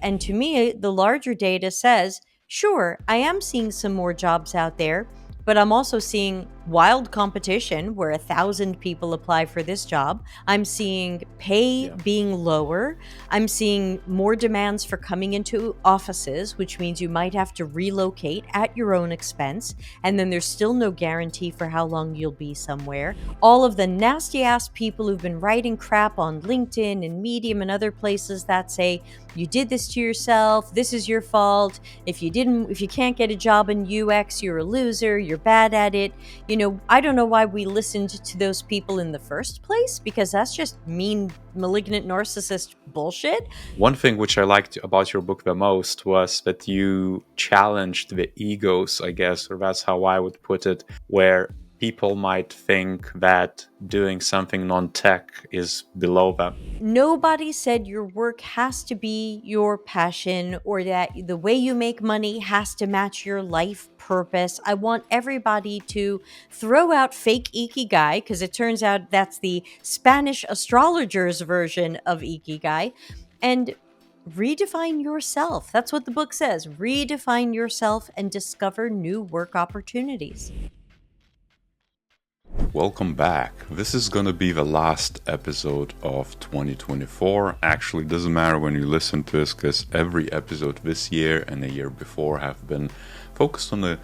And to me, the larger data says, sure, I am seeing some more jobs out there, but I'm also seeing wild competition where 1,000 people apply for this job. I'm seeing pay Yeah. being lower. I'm seeing more demands for coming into offices, which means you might have to relocate at your own expense. And then there's still no guarantee for how long you'll be somewhere. All of the nasty ass people who've been writing crap on LinkedIn and Medium and other places that say, you did this to yourself, this is your fault. If you can't get a job in UX, you're a loser, you're bad at it. I don't know why we listened to those people in the first place, because that's just mean, malignant narcissist bullshit. One thing which I liked about your book the most was that you challenged the egos, I guess, or that's how I would put it, where people might think that doing something non-tech is below them. Nobody said your work has to be your passion or that the way you make money has to match your life purpose. I want everybody to throw out fake ikigai, because it turns out that's the Spanish astrologer's version of ikigai, and redefine yourself. That's what the book says. Redefine yourself and discover new work opportunities. Welcome back. This is going to be the last episode of 2024. Actually, it doesn't matter when you listen to this, because every episode this year and the year before have been focused on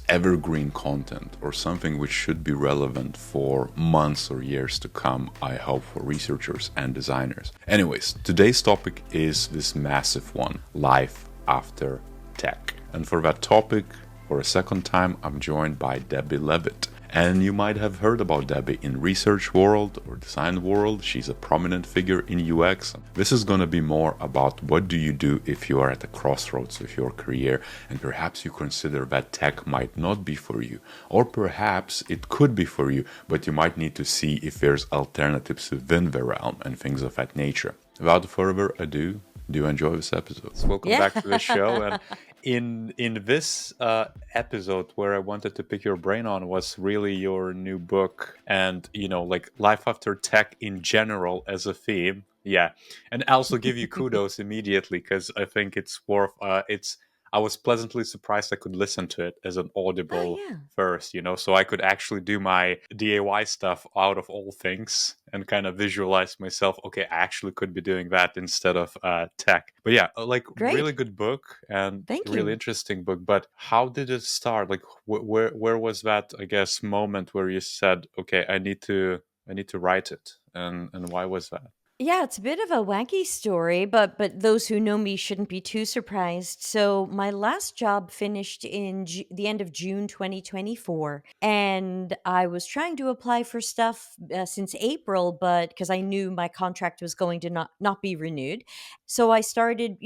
evergreen content, or something which should be relevant for months or years to come, I hope, for researchers and designers. Anyways, today's topic is this massive one: life after tech. And for that topic, for a second time, I'm joined by Debbie Levitt. And you might have heard about Debbie in research world or design world. She's a prominent figure in UX. This is going to be more about what do you do if you are at the crossroads of your career, and perhaps you consider that tech might not be for you, or perhaps it could be for you, but you might need to see if there's alternatives within the realm and things of that nature. Without further ado, do enjoy this episode. Welcome Yeah. back to the show. And in this episode, where I wanted to pick your brain on was really your new book, and like life after tech in general as a theme. Yeah, and I also give you kudos immediately, because I think it's worth. I was pleasantly surprised I could listen to it as an Oh, audible yeah. first, so I could actually do my DIY stuff out of all things and kind of visualize myself. Okay, I actually could be doing that instead of tech. But yeah, like really Great. good book and Thank really you. interesting book. But how did it start? Like, where was that? I guess moment where you said, okay, I need to write it, and why was that? Yeah, it's a bit of a wacky story, but those who know me shouldn't be too surprised. So my last job finished in the end of June 2024, and I was trying to apply for stuff since April, but because I knew my contract was going to not be renewed, so I started.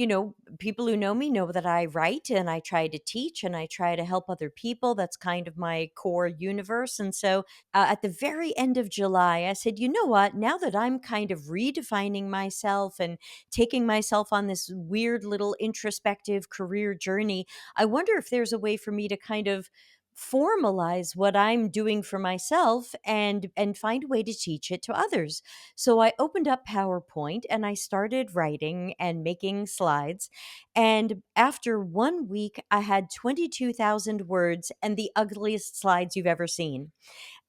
People who know me know that I write and I try to teach and I try to help other people. That's kind of my core universe, and so at the very end of July, I said, you know what? Now that I'm kind of redefining myself and taking myself on this weird little introspective career journey, I wonder if there's a way for me to kind of formalize what I'm doing for myself and find a way to teach it to others. So I opened up PowerPoint and I started writing and making slides. And after 1 week, I had 22,000 words and the ugliest slides you've ever seen.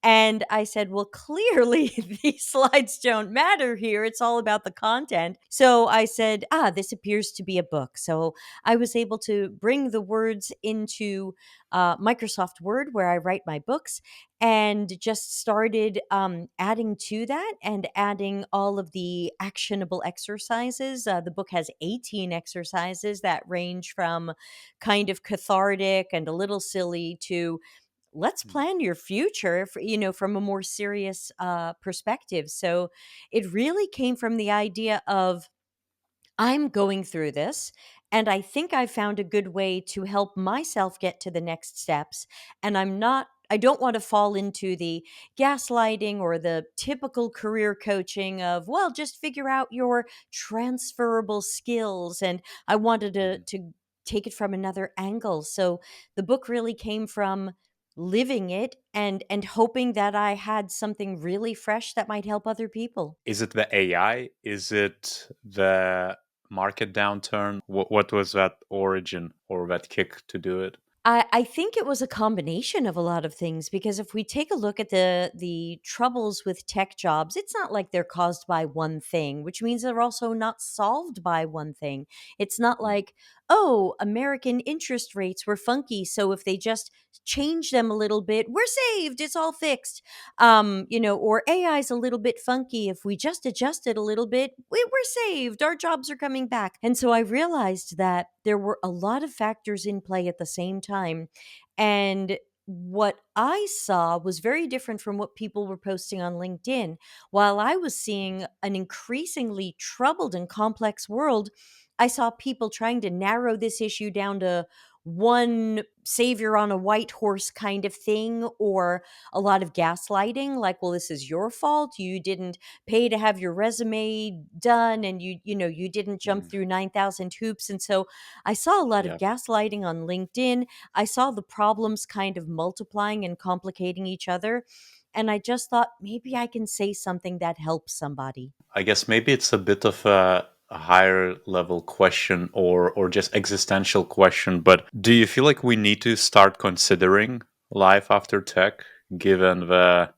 And I said, well, clearly these slides don't matter here. It's all about the content. So I said, this appears to be a book. So I was able to bring the words into Microsoft Word, where I write my books, and just started adding to that and adding all of the actionable exercises. The book has 18 exercises that range from kind of cathartic and a little silly to let's plan your future from a more serious perspective. So it really came from the idea of I'm going through this, and I think I found a good way to help myself get to the next steps. And I don't want to fall into the gaslighting or the typical career coaching of, well, just figure out your transferable skills. And I wanted to, Mhm. to take it from another angle. So the book really came from living it and hoping that I had something really fresh that might help other people. Is it the AI? Is it the market downturn? What was that origin or that kick to do it? I think it was a combination of a lot of things because if we take a look at the troubles with tech jobs, it's not like they're caused by one thing, which means they're also not solved by one thing. It's not Mm, like, oh, American interest rates were funky, so if they just change them a little bit, we're saved, it's all fixed. Or AI is a little bit funky. If we just adjust it a little bit, we're saved. Our jobs are coming back. And so I realized that there were a lot of factors in play at the same time. And what I saw was very different from what people were posting on LinkedIn. While I was seeing an increasingly troubled and complex world, I saw people trying to narrow this issue down to one savior on a white horse kind of thing, or a lot of gaslighting like, well, this is your fault, you didn't pay to have your resume done, and you didn't jump mm, through 9,000 hoops. And so I saw a lot of yeah. gaslighting on LinkedIn. I saw the problems kind of multiplying and complicating each other, and I just thought maybe I can say something that helps somebody. I guess maybe it's a bit of a higher level question or just existential question, but do you feel like we need to start considering life after tech given the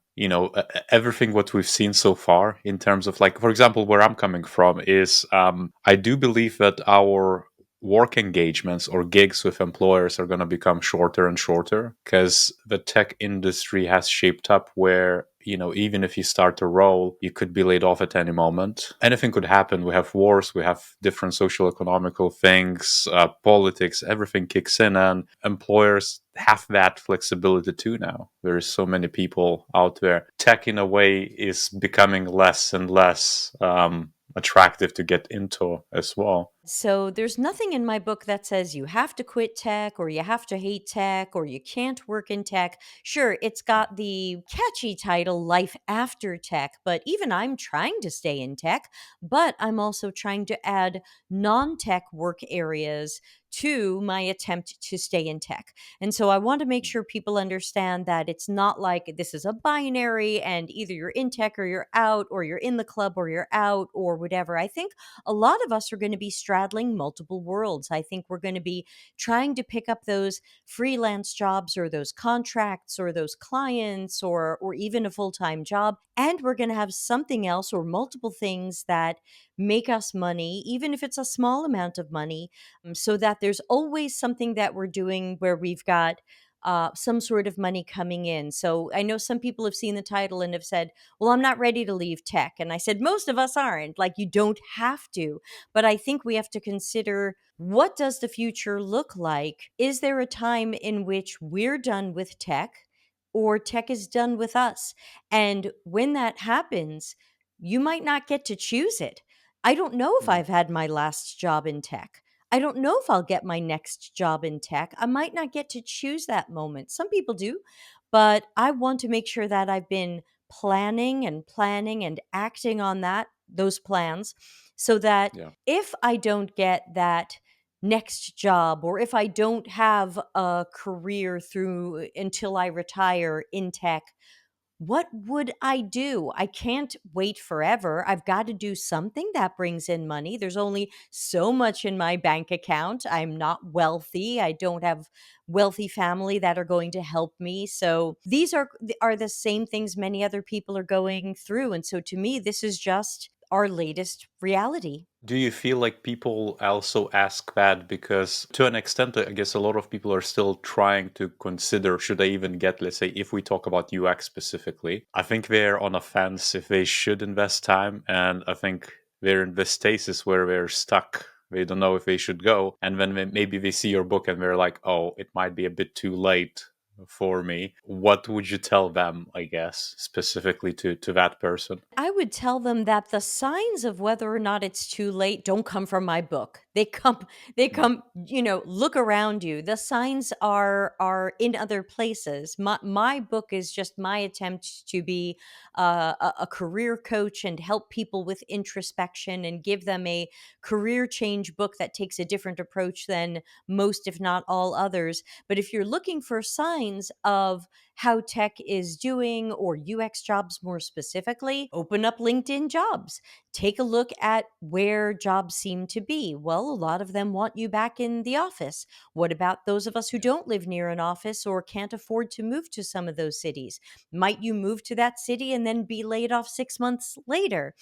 everything what we've seen so far in terms of, like, for example, where I'm coming from is I do believe that our work engagements or gigs with employers are going to become shorter and shorter because the tech industry has shaped up where, even if you start a role, you could be laid off at any moment. Anything could happen. We have wars, we have different social economical things, politics, everything kicks in, and employers have that flexibility too now. There is so many people out there. Tech, in a way, is becoming less and less attractive to get into as well. So there's nothing in my book that says you have to quit tech or you have to hate tech or you can't work in tech. Sure, it's got the catchy title Life After Tech, but even I'm trying to stay in tech, but I'm also trying to add non-tech work areas to my attempt to stay in tech. And so I want to make sure people understand that it's not like this is a binary and either you're in tech or you're out, or you're in the club or you're out, or whatever. I think a lot of us are going to be straddling multiple worlds. I think we're going to be trying to pick up those freelance jobs or those contracts or those clients, or even a full-time job, and we're going to have something else or multiple things that make us money, even if it's a small amount of money, so that there's always something that we're doing where we've got some sort of money coming in. So I know some people have seen the title and have said, well, I'm not ready to leave tech. And I said, most of us aren't. Like, you don't have to. But I think we have to consider, what does the future look like? Is there a time in which we're done with tech or tech is done with us? And when that happens, you might not get to choose it. I don't know if Mm, I've had my last job in tech. I don't know if I'll get my next job in tech. I might not get to choose that moment. Some people do, but I want to make sure that I've been planning and acting on those plans, so that yeah. if I don't get that next job, or if I don't have a career through until I retire in tech, what would I do? I can't wait forever. I've got to do something that brings in money. There's only so much in my bank account. I'm not wealthy. I don't have wealthy family that are going to help me. So these are the same things many other people are going through. And so to me, this is just our latest reality. Do you feel like people also ask that because, to an extent, I guess a lot of people are still trying to consider, should I even get, let's say, if we talk about UX specifically, I think they're on a fence if they should invest time. And I think they're in this stasis where they're stuck. They don't know if they should go. And then maybe they see your book and they're like, oh, it might be a bit too late for me. What would you tell them, I guess, specifically to that person? I would tell them that the signs of whether or not it's too late don't come from my book. Mm, Look around you. The signs are in other places. My book is just my attempt to be a career coach and help people with introspection and give them a career change book that takes a different approach than most, if not all others. But if you're looking for signs of how tech is doing, or UX jobs more specifically, open up LinkedIn jobs. Take a look at where jobs seem to be. Well, a lot of them want you back in the office. What about those of us who don't live near an office or can't afford to move to some of those cities? Might you move to that city and then be laid off 6 months later?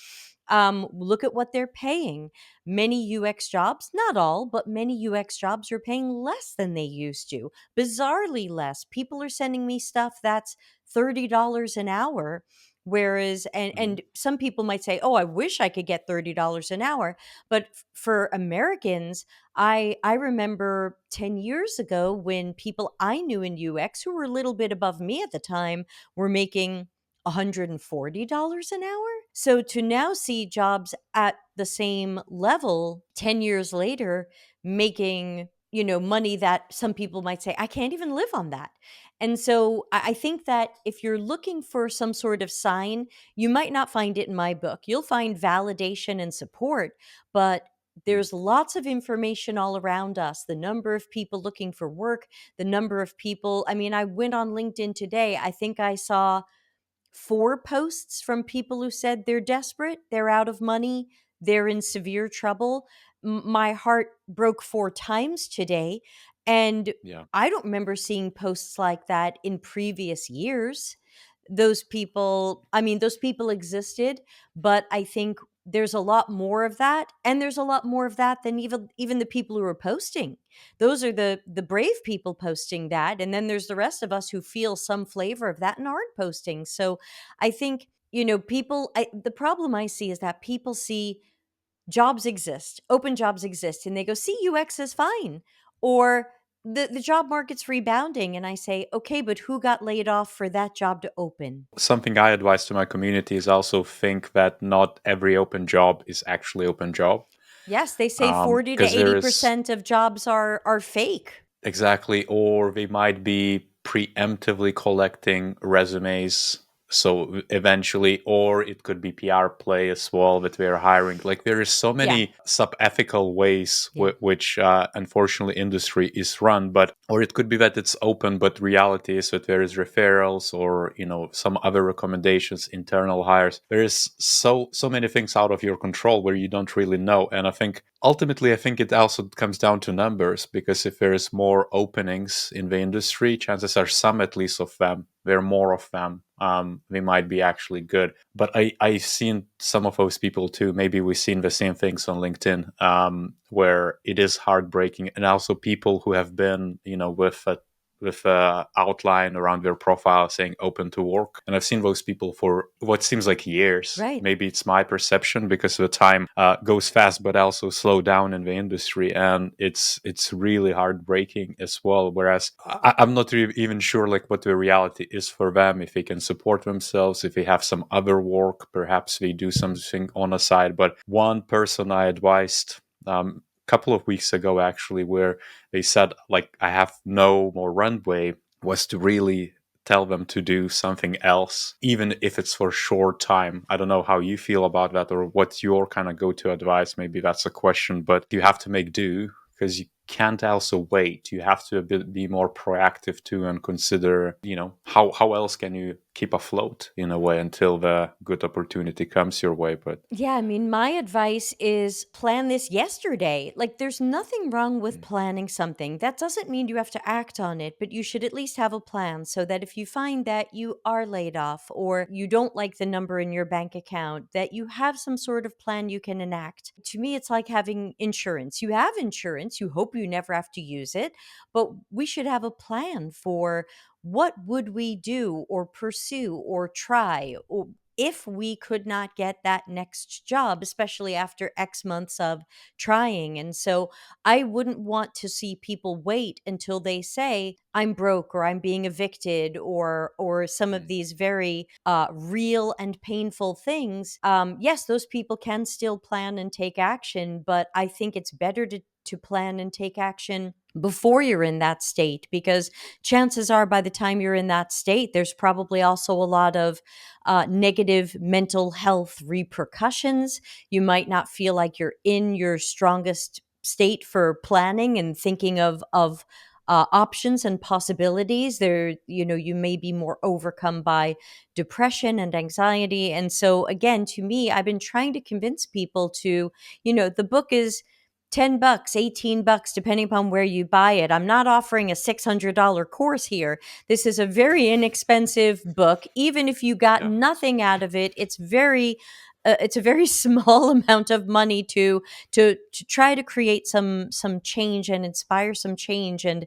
Look at what they're paying. Many UX jobs, not all, but many UX jobs are paying less than they used to, bizarrely less. People are sending me stuff that's $30 an hour. Whereas, and some people might say, oh, I wish I could get $30 an hour. But for Americans, I remember 10 years ago when people I knew in UX who were a little bit above me at the time were making $140 an hour. So to now see jobs at the same level 10 years later making, money that some people might say, I can't even live on that. And so I think that if you're looking for some sort of sign, you might not find it in my book. You'll find validation and support, but there's lots of information all around us. The number of people looking for work, the number of people. I mean, I went on LinkedIn today. I think I saw 4 posts from people who said they're desperate, they're out of money, they're in severe trouble. My heart broke 4 times today. And Yeah. I don't remember seeing posts like that in previous years. Those people, I mean, those people existed, but I think there's a lot more of that. And there's a lot more of that than even the people who are posting. Those are the brave people posting that, and then there's the rest of us who feel some flavor of that and aren't posting. So I think, the problem I see is that people see jobs exist, open jobs exist, and they go, see, UX is fine. Or the job market's rebounding. And I say, okay, but who got laid off for that job to open? Something I advise to my community is also think that not every open job is actually open job. Yes, they say 40 to Because there is 80% of jobs are fake. exactly, or they might be preemptively collecting resumes. So eventually, or it could be PR play as well that we're hiring. Like there is so Yeah. many sub-ethical ways Yeah. which unfortunately industry is run. But or it could be that it's open, but reality is that there is referrals or some other recommendations, internal hires. There is so many things out of your control where you don't really know. And I think ultimately, I think it also comes down to numbers, because if there is more openings in the industry, chances are some at least of them, there are more of them. They might be actually good. But I've seen some of those people too. Maybe we've seen the same things on LinkedIn, where it is heartbreaking. And also people who have been, with a outline around their profile saying open to work. And I've seen those people for what seems like years. Right. Maybe it's my perception because the time goes fast, but also slow down in the industry. And it's really heartbreaking as well. Whereas I'm not even sure like what the reality is for them, if they can support themselves, if they have some other work, perhaps they do something on the side. But one person I advised couple of weeks ago actually, where they said like I have no more runway, was to really tell them to do something else, even if it's for a short time. I don't know how you feel about that, or what's your kind of go-to advice. Maybe that's a question, but you have to make do, because you can't also wait. You have to be more proactive too, and consider, how else can you keep afloat in a way until the good opportunity comes your way. But Yeah, I mean, my advice is plan this yesterday. Like, there's nothing wrong with planning something. That doesn't mean you have to act on it, but you should at least have a plan so that if you find that you are laid off or you don't like the number in your bank account, that you have some sort of plan you can enact. To me, it's like having insurance. You have insurance, you hope you never have to use it, but we should have a plan for what would we do or pursue or try, or if we could not get that next job, especially after X months of trying. And so I wouldn't want to see people wait until they say, I'm broke or I'm being evicted or some of these very real and painful things. Yes, those people can still plan and take action, but I think it's better to plan and take action before you're in that state, because chances are by the time you're in that state, there's probably also a lot of negative mental health repercussions. You might not feel like you're in your strongest state for planning and thinking of options and possibilities. There, you may be more overcome by depression and anxiety. And so, again, to me, I've been trying to convince people to, the book is $10, $18, depending upon where you buy it. I'm not offering a $600 course here. This is a very inexpensive book. Even if you got Yeah. nothing out of it, it's a very small amount of money to try to create some change and inspire some change. And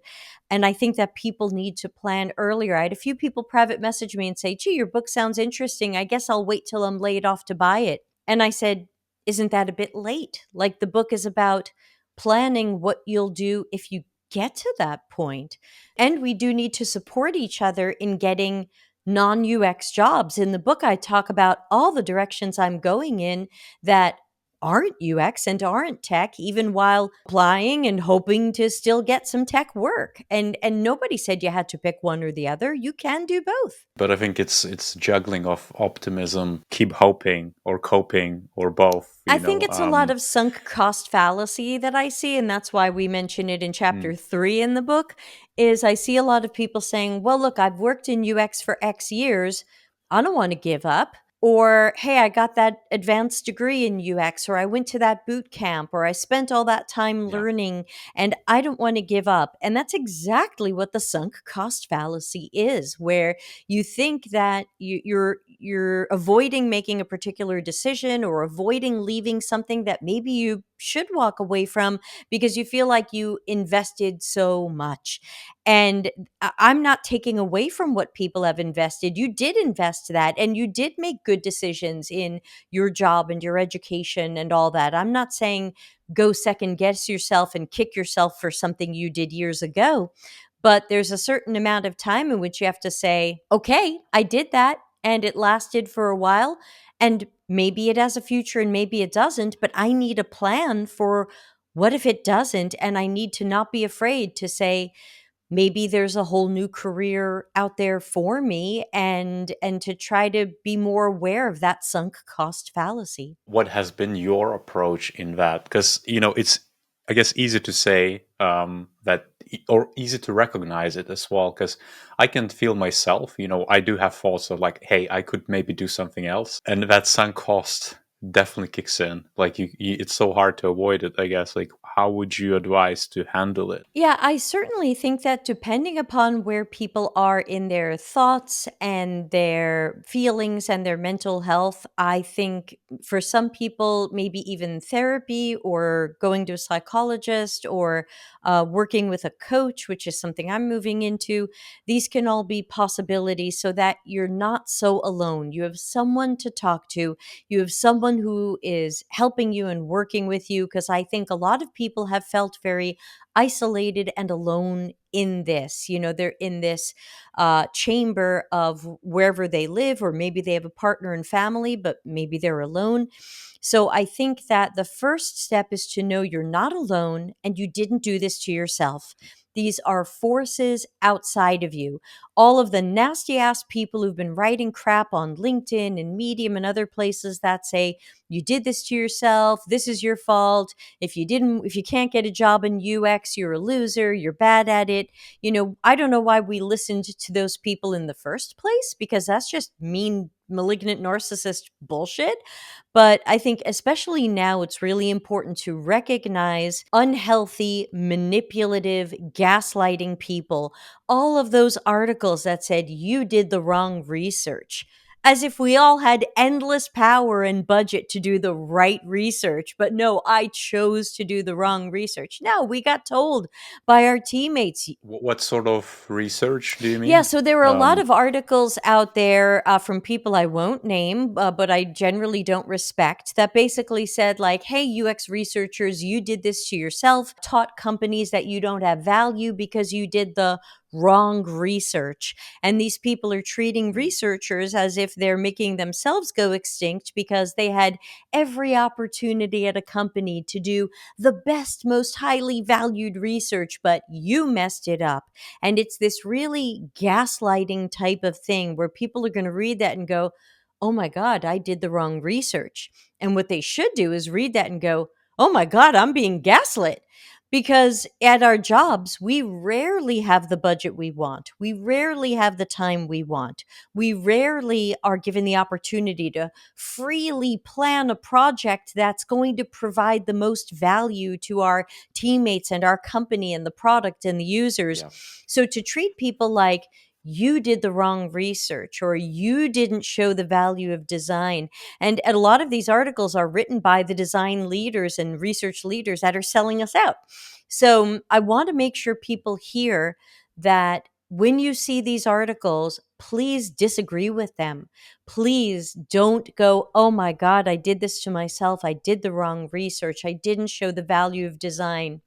I think that people need to plan earlier. I had a few people private message me and say, "Gee, your book sounds interesting. I guess I'll wait till I'm laid off to buy it." And I said, "Isn't that a bit late? Like, the book is about planning what you'll do if you get to that point." And we do need to support each other in getting non UX jobs. In the book, I talk about all the directions I'm going in that aren't UX and aren't tech, even while applying and hoping to still get some tech work. And nobody said you had to pick one or the other. You can do both. But I think it's juggling of optimism, keep hoping or coping or both. I think it's a lot of sunk cost fallacy that I see, and that's why we mention it in chapter 3 in the book. Is I see a lot of people saying, "Well, look, I've worked in UX for X years. I don't want to give up." Or, "Hey, I got that advanced degree in UX, or I went to that boot camp, or I spent all that time Yeah. learning, and I don't want to give up." And that's exactly what the sunk cost fallacy is, where you think that you're avoiding making a particular decision or avoiding leaving something that maybe you should walk away from because you feel like you invested so much. And I'm not taking away from what people have invested. You did invest that, and you did make good decisions in your job and your education and all that. I'm not saying go second guess yourself and kick yourself for something you did years ago. But there's a certain amount of time in which you have to say, "Okay, I did that and it lasted for a while. And maybe it has a future and maybe it doesn't, but I need a plan for what if it doesn't." And I need to not be afraid to say, maybe there's a whole new career out there for me, and to try to be more aware of that sunk cost fallacy. What has been your approach in that? Because it's, I guess, easy to say that, or easy to recognize it as well. Because I can feel myself. I do have thoughts of like, hey, I could maybe do something else, and that sunk cost definitely kicks in. Like it's so hard to avoid it. I guess. Like, how would you advise to handle it? Yeah, I certainly think that depending upon where people are in their thoughts and their feelings and their mental health, I think for some people, maybe even therapy or going to a psychologist or working with a coach, which is something I'm moving into, these can all be possibilities so that you're not so alone. You have someone to talk to, you have someone who is helping you and working with you, because I think a lot of people have felt very isolated and alone in this. They're in this chamber of wherever they live, or maybe they have a partner and family, but maybe they're alone. So I think that the first step is to know you're not alone and you didn't do this to yourself. These are forces outside of you. All of the nasty ass people who've been writing crap on LinkedIn and Medium and other places that say, "You did this to yourself. This is your fault. If you can't get a job in UX, you're a loser. You're bad at it." I don't know why we listened to those people in the first place, because that's just mean, malignant narcissist bullshit. But I think especially now, it's really important to recognize unhealthy, manipulative, gaslighting people. All of those articles that said you did the wrong research, as if we all had endless power and budget to do the right research. But no, I chose to do the wrong research. No, we got told by our teammates. What sort of research do you Yeah, mean? so there were a lot of articles out there from people I won't name, but I generally don't respect, that basically said, like, "Hey, UX researchers, you did this to yourself, taught companies that you don't have value because you did the wrong research." And these people are treating researchers as if they're making themselves go extinct because they had every opportunity at a company to do the best, most highly valued research, but you messed it up. And it's this really gaslighting type of thing where people are going to read that and go, "Oh my God, I did the wrong research." And what they should do is read that and go, "Oh my God, I'm being gaslit." Because at our jobs, we rarely have the budget we want. We rarely have the time we want. We rarely are given the opportunity to freely plan a project that's going to provide the most value to our teammates and our company and the product and the users. Yeah. So to treat people like, you did the wrong research or you didn't show the value of design. And a lot of these articles are written by the design leaders and research leaders that are selling us out. So I want to make sure people hear that when you see these articles, please disagree with them. Please don't go, oh my God, I did this to myself. I did the wrong research. I didn't show the value of design.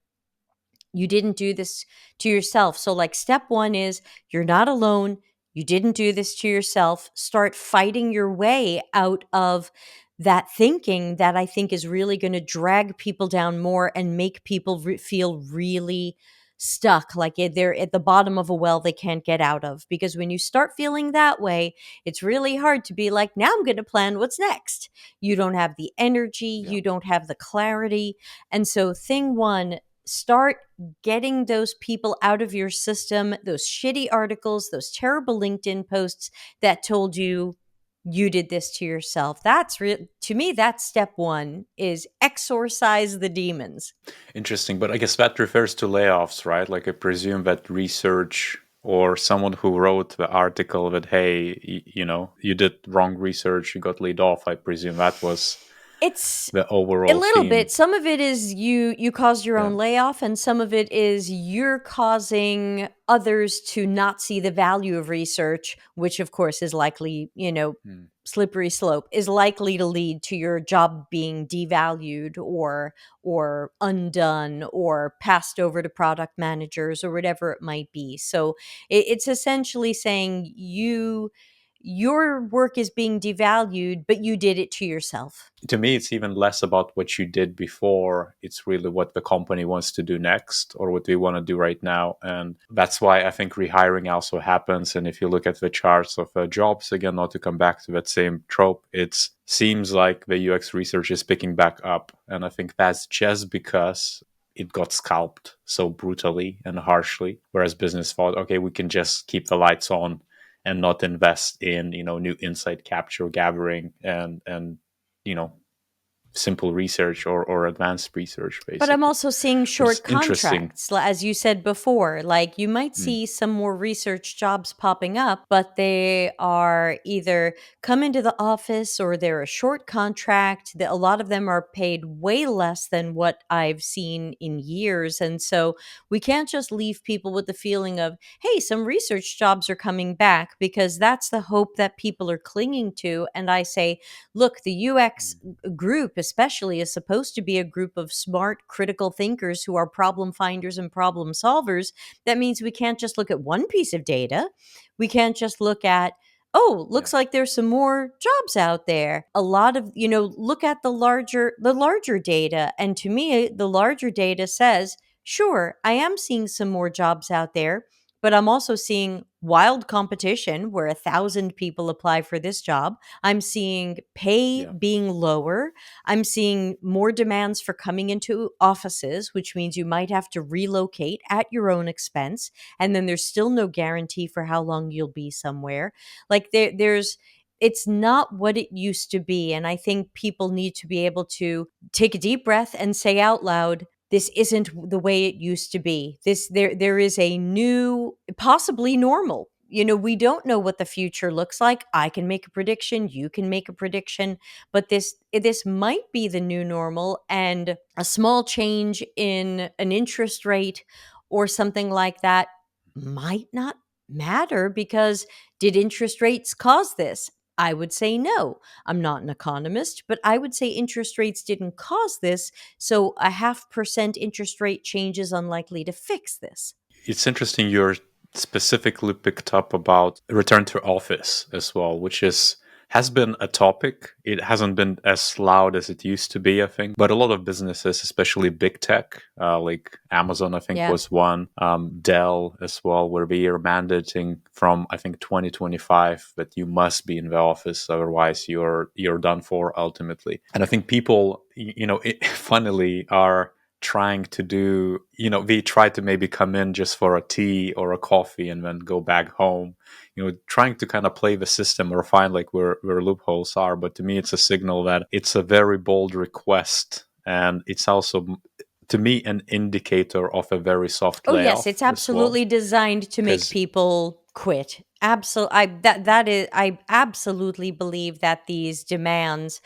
You didn't do this to yourself. So, like, step one is you're not alone. You didn't do this to yourself. Start fighting your way out of that thinking that I think is really going to drag people down more and make people feel really stuck, like they're at the bottom of a well they can't get out of. Because when you start feeling that way, it's really hard to be like, now I'm going to plan what's next. You don't have the energy, Yeah. you don't have the clarity. And so, thing one, start getting those people out of your system, those shitty articles, those terrible LinkedIn posts that told you you did this to yourself. That's to me, that's step one, is exorcise the demons. Interesting, but I guess that refers to layoffs, right? Like I presume that research or someone who wrote the article that, hey, you did wrong research, you got laid off. I presume that was It's the a overall little theme. bit. Some of it is you caused your Yeah. own layoff, and some of it is you're causing others to not see the value of research, which of course is likely, Hmm. slippery slope, is likely to lead to your job being devalued or undone or passed over to product managers or whatever it might be. So it's essentially saying your work is being devalued, but you did it to yourself. To me, it's even less about what you did before. It's really what the company wants to do next or what we want to do right now. And that's why I think rehiring also happens. And if you look at the charts of jobs, again, not to come back to that same trope, it seems like the UX research is picking back up. And I think that's just because it got scalped so brutally and harshly. Whereas business thought, okay, we can just keep the lights on and not invest in, new insight capture, gathering, and simple research or advanced research, But I'm basically. also seeing But it's short interesting. contracts, as you said before. Like, you might Mm, see some more research jobs popping up, but they are either come into the office or they're a short contract. A lot of them are paid way less than what I've seen in years. And so we can't just leave people with the feeling of, hey, some research jobs are coming back, because that's the hope that people are clinging to. And I say, look, the UX mm, group especially is supposed to be a group of smart critical thinkers who are problem finders and problem solvers. That means we can't just look at one piece of data. We can't just look at, oh, yeah. looks like there's some more jobs out there. A lot of, look at the larger data. And to me, the larger data says, sure, I am seeing some more jobs out there, but I'm also seeing wild competition where 1,000 people apply for this job. I'm seeing pay Yeah. being lower. I'm seeing more demands for coming into offices, which means you might have to relocate at your own expense. And then there's still no guarantee for how long you'll be somewhere. Like, it's not what it used to be. And I think people need to be able to take a deep breath and say out loud, this isn't the way it used to be. There is a new, possibly normal. We don't know what the future looks like. I can make a prediction, you can make a prediction, but this might be the new normal, and a small change in an interest rate or something like that might not matter, because did interest rates cause this? I would say no. I'm not an economist, but I would say interest rates didn't cause this, so a 0.5% interest rate change is unlikely to fix this. It's interesting you're specifically picked up about return to office as well, which has been a topic. It hasn't been as loud as it used to be, I think. But a lot of businesses, especially big tech, like Amazon, I think Yeah. was one, Dell as well, where they are mandating from, I think, 2025 that you must be in the office, otherwise you're done for ultimately. And I think people, funnily are trying to do, we try to maybe come in just for a tea or a coffee and then go back home, trying to kind of play the system or find like where loopholes are. But to me, it's a signal that it's a very bold request. And it's also, to me, an indicator of a very soft Oh yes, it's layoff as well. absolutely designed to make Because, people quit. Absolutely, I absolutely believe that these demands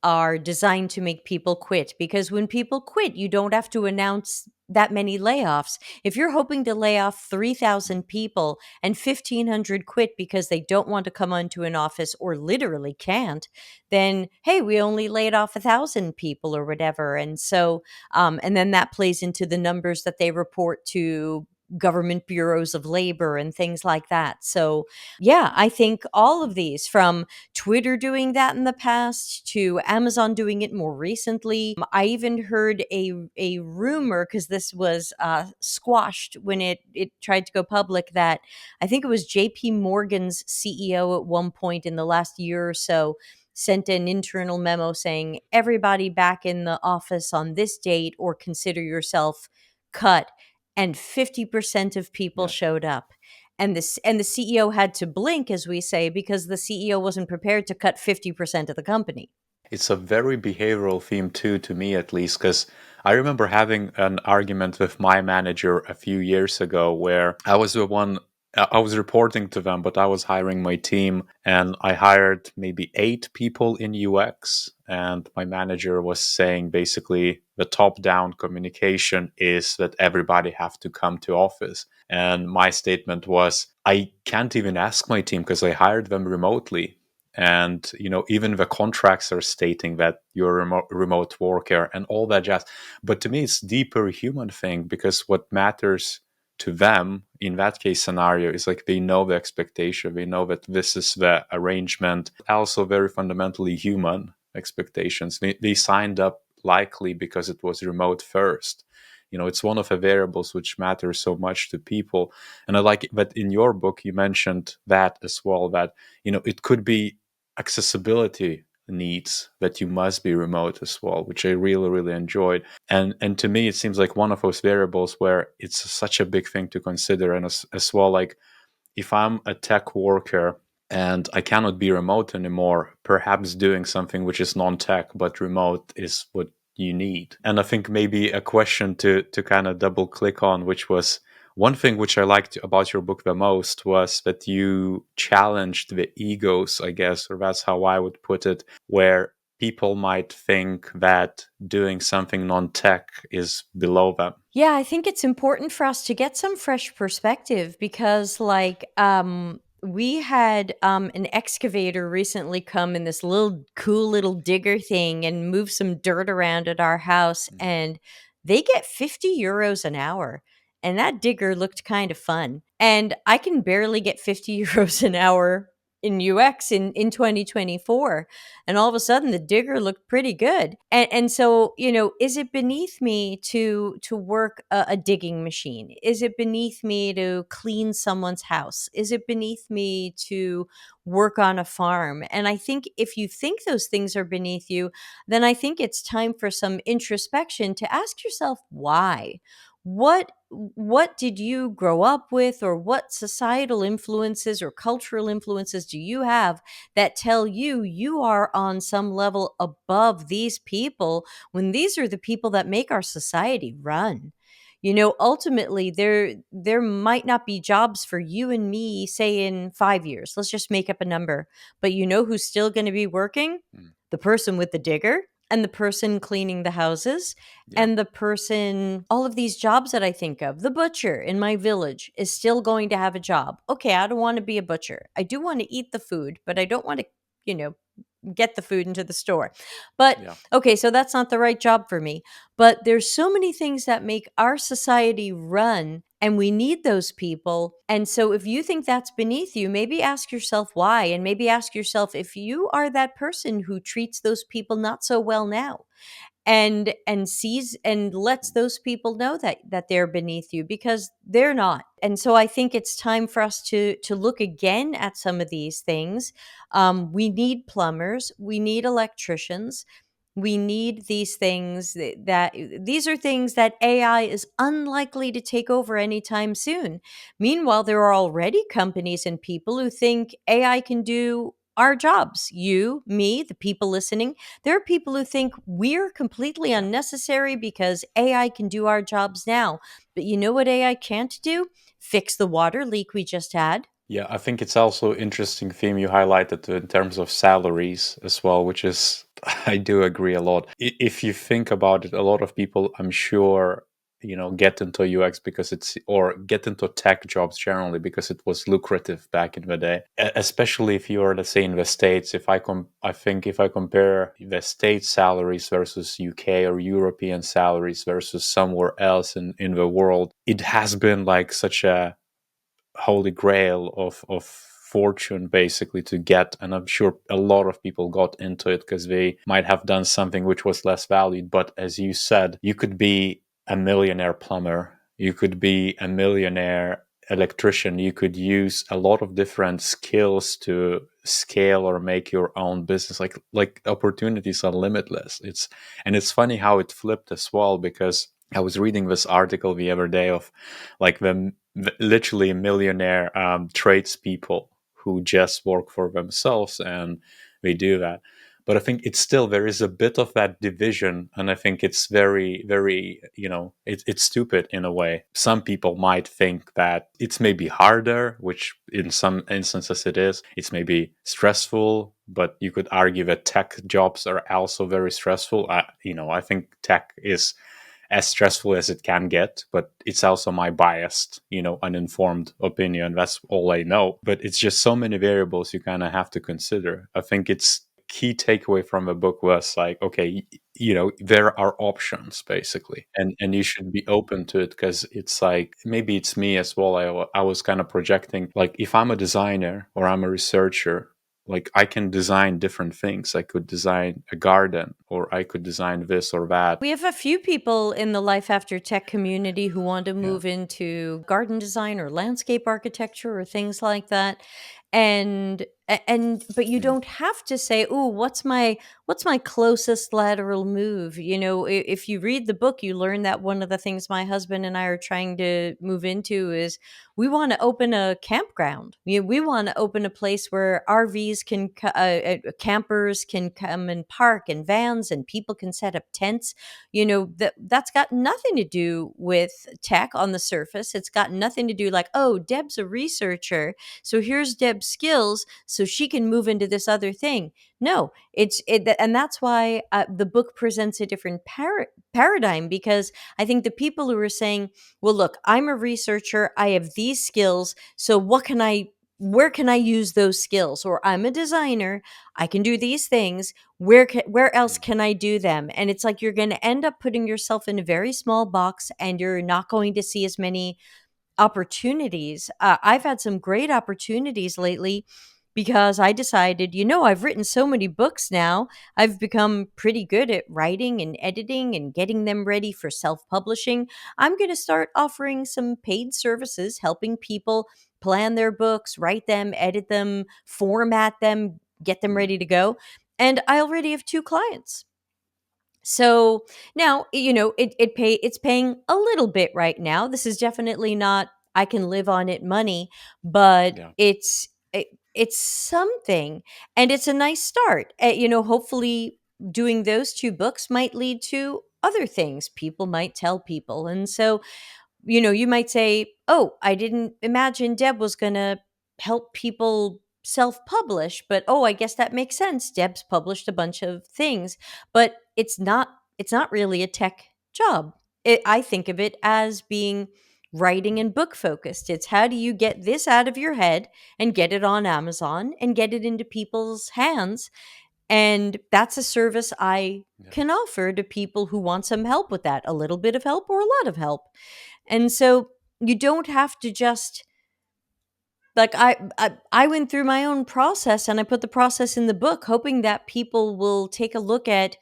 are designed to make people quit, because when people quit, you don't have to announce that many layoffs. If you're hoping to lay off 3,000 people and 1,500 quit because they don't want to come onto an office or literally can't, then hey, we only laid off 1,000 people or whatever. And so, and then that plays into the numbers that they report to government bureaus of labor and things like that. So, yeah, I think all of these, from Twitter doing that in the past to Amazon doing it more recently. I even heard a rumor, because this was squashed when it tried to go public, that I think it was J.P. Morgan's CEO at one point in the last year or so sent an internal memo saying everybody back in the office on this date or consider yourself cut, and 50% of people yeah, showed up. And the CEO had to blink, as we say, because the CEO wasn't prepared to cut 50% of the company. it's a very behavioral theme too, to me at least, because I remember having an argument with my manager a few years ago where I was the one. I was reporting to them, but I was hiring my team, and I hired maybe 8 people in UX. And my manager was saying basically the top-down communication is that everybody have to come to office. And my statement was, I can't even ask my team because I hired them remotely. And even the contracts are stating that you're a remote worker and all that jazz. But to me, it's deeper human thing, because what matters to them in that case scenario is like they know the expectation, they know that this is the arrangement. Also very fundamentally human expectations. They signed up likely because it was remote first. It's one of the variables which matters so much to people. And I like that in your book you mentioned that as well, that it could be accessibility needs that you must be remote as well, which I really, really enjoyed. And to me, it seems like one of those variables where it's such a big thing to consider. And as well, like if I'm a tech worker and I cannot be remote anymore, perhaps doing something which is non-tech but remote is what you need. And I think maybe a question to kind of double click on, which was one thing which I liked about your book the most, was that you challenged the egos, I guess, or that's how I would put it, where people might think that doing something non-tech is below them. Yeah, I think it's important for us to get some fresh perspective, because we had an excavator recently come in, this little cool little digger thing, and move some dirt around at our house, and they get 50 euros an hour. And that digger looked kind of fun. And I can barely get 50 euros an hour in UX in 2024. And all of a sudden the digger looked pretty good. And so, is it beneath me to work a digging machine? Is it beneath me to clean someone's house? Is it beneath me to work on a farm? And I think if you think those things are beneath you, then I think it's time for some introspection to ask yourself why. What did you grow up with, or what societal influences or cultural influences do you have that tell you you are on some level above these people, when these are the people that make our society run? Ultimately, there might not be jobs for you and me, say in 5 years. Let's just make up a number. But who's still going to be working? Mm. The person with the digger, and the person cleaning the houses, Yeah. and the person, all of these jobs that I think of. The butcher in my village is still going to have a job. Okay, I don't want to be a butcher. I do want to eat the food, but I don't want to, you know, get the food into the store. But Yeah. okay, so that's not the right job for me. But there's so many things that make our society run, and we need those people. And so if you think that's beneath you, maybe ask yourself why, and maybe ask yourself if you are that person who treats those people not so well now, and sees and lets those people know that they're beneath you, because they're not. And so I think it's time for us to look again at some of these things. We need plumbers, we need electricians, We need these things that these are things that AI is unlikely to take over anytime soon. Meanwhile, there are already companies and people who think AI can do our jobs. You, me, the people listening. There are people who think we're completely Yeah. unnecessary because AI can do our jobs now. But you know what AI can't do? Fix the water leak we just had. Yeah, I think it's also interesting theme you highlighted in terms of salaries as well, which is I do agree a lot. If you think about it, a lot of people, I'm sure, get into UX because it's or get into tech jobs generally because it was lucrative back in the day. Especially if you are, let's say, in the States. I think if I compare the States salaries versus UK or European salaries versus somewhere else in the world, it has been like such a holy grail of fortune basically to get, and I'm sure a lot of people got into it because they might have done something which was less valued. But as you said, you could be a millionaire plumber, you could be a millionaire electrician, you could use a lot of different skills to scale or make your own business. Like opportunities are limitless. It's funny how it flipped as well, because I was reading this article the other day of like literally millionaire tradespeople who just work for themselves and they do that. But I think it's still, there is a bit of that division, and I think it's very, very, it's stupid in a way. Some people might think that it's maybe harder, which in some instances it is. It's maybe stressful, but you could argue that tech jobs are also very stressful. I think tech is as stressful as it can get, but it's also my biased, uninformed opinion. That's all I know. But it's just so many variables you kind of have to consider. I think it's key takeaway from the book was like, okay, there are options basically, and you should be open to it, because it's like, maybe it's me as well. I was kind of projecting, like, if I'm a designer or I'm a researcher, like, I can design different things. I could design a garden, or I could design this or that. We have a few people in the Life After Tech community who want to Yeah. move into garden design or landscape architecture or things like that. And but you Mm. don't have to say, "Oh, what's my closest lateral move?" If you read the book, you learn that one of the things my husband and I are trying to move into is we want to open a campground. We want to open a place where RVs campers can come and park, and vans, and people can set up tents. That's got nothing to do with tech on the surface. It's got nothing to do like, oh, Deb's a researcher, so here's Deb's skills so she can move into this other thing. No, and that's why the book presents a different paradigm, because I think the people who are saying, well, look, I'm a researcher, I have these skills, so where can I use those skills? Or I'm a designer, I can do these things. Where else Mm. can I do them? And it's like you're going to end up putting yourself in a very small box, and you're not going to see as many opportunities. I've had some great opportunities lately because I decided, I've written so many books now. I've become pretty good at writing and editing and getting them ready for self publishing. I'm going to start offering some paid services, helping people plan their books, write them, edit them, format them, get them Mm. ready to go. And I already have two clients. So now, it's paying a little bit right now. This is definitely not I can live on it money, but Yeah. it's something, and it's a nice start. Hopefully doing those two books might lead to other things people might tell people. And so, you might say, "Oh, I didn't imagine Deb was going to help people self-publish, but oh, I guess that makes sense. Deb's published a bunch of things." But it's not really a tech job. I think of it as being writing Mm. and book focused. It's how do you get this out of your head and get it on Amazon and get it into people's hands? And that's a service I Yeah. can offer to people who want some help with that, a little bit of help or a lot of help. And so you don't have to just like I went through my own process, and I put the process in the book, hoping that people will take a look at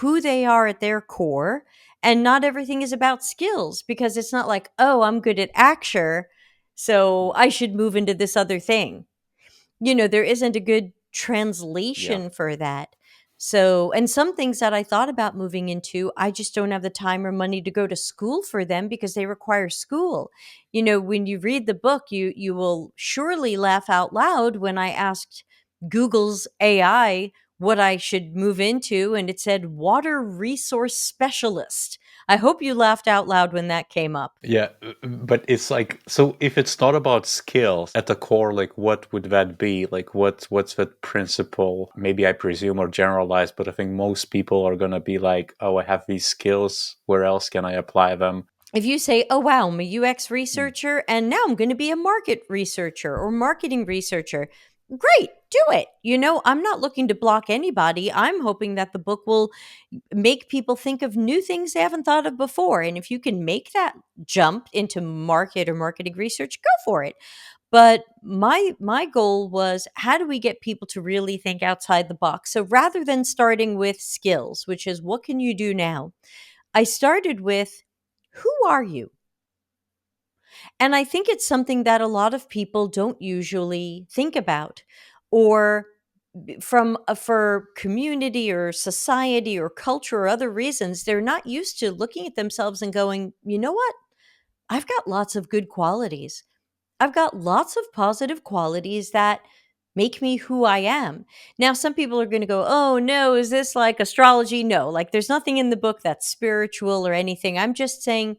who they are at their core. And not everything is about skills, because it's not like, oh, I'm good at Acture, so Mm. I should move into this other thing. There isn't a good Yeah. translation for that. So, and some things that I thought about moving into, I just don't have the time or money to go to school for them because they require school. When you read the book, you will surely laugh out loud when I asked Google's AI what I should move into, and it said water resource specialist. I hope you laughed out loud when that came up. Yeah, but it's like, so if it's not about skills at the core, like what would that be? Like what's that principle? Maybe I presume or generalize, but I think most people are gonna be like, oh, I have these skills. Where else can I apply them? If you say, oh, wow, I'm a UX Mm. researcher and now I'm going to be a market researcher or marketing researcher, great, do it. I'm not looking to block anybody. I'm hoping that the book will make people think of new things they haven't thought of before. And if you can make that jump into market or marketing research, go for it. But my goal was, how do we get people to really think outside the box? So rather than starting with skills, which is what can you do now, I started with, who are you? And I think it's something that a lot of people don't usually think about, or for community or society or culture or other reasons, they're not used to looking at themselves and going, you know what? I've got lots of good qualities. I've got lots of positive qualities that make me who I am. Now, some people are going to go, oh no, is this like astrology? No, like there's nothing in the book that's spiritual or anything. I'm just saying,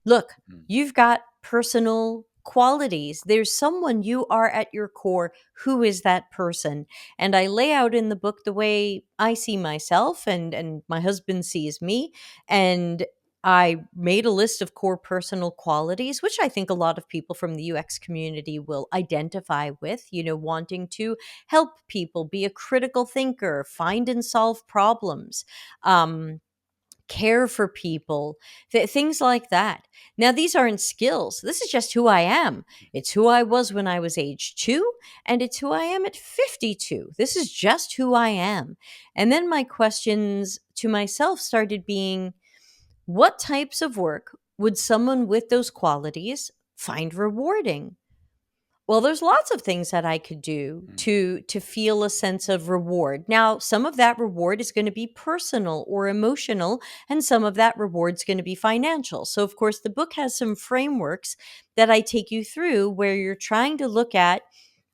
look, Mm. you've got personal qualities. There's someone you are at your core. Who is that person? And I lay out in the book the way I see myself and my husband sees me. And I made a list of core personal qualities, which I think a lot of people from the UX community will identify with, wanting to help people, be a critical thinker, find and solve problems. Care for people, things like that. Now, these aren't skills. This is just who I am. It's who I was when I was age 2, and it's who I am at 52. This is just who I am. And then my questions to myself started being, what types of work would someone with those qualities find rewarding? Well, there's lots of things that I could do Mm. to feel a sense of reward. Now, some of that reward is going to be personal or emotional, and some of that reward is going to be financial. So, of course, the book has some frameworks that I take you through where you're trying to look at,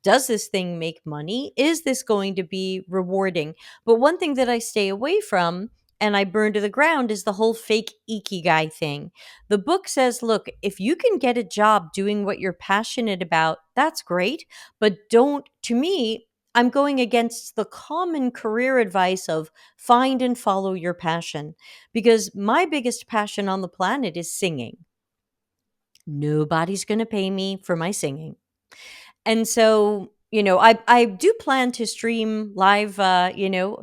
does this thing make money? Is this going to be rewarding? But one thing that I stay away from and I burn to the ground is the whole fake ikigai thing. The book says, look, if you can get a job doing what you're passionate about, that's great. But don't, to me, I'm going against the common career advice of find and follow your passion, because my biggest passion on the planet is singing. Nobody's going to pay me for my singing. And so, I do plan to stream live,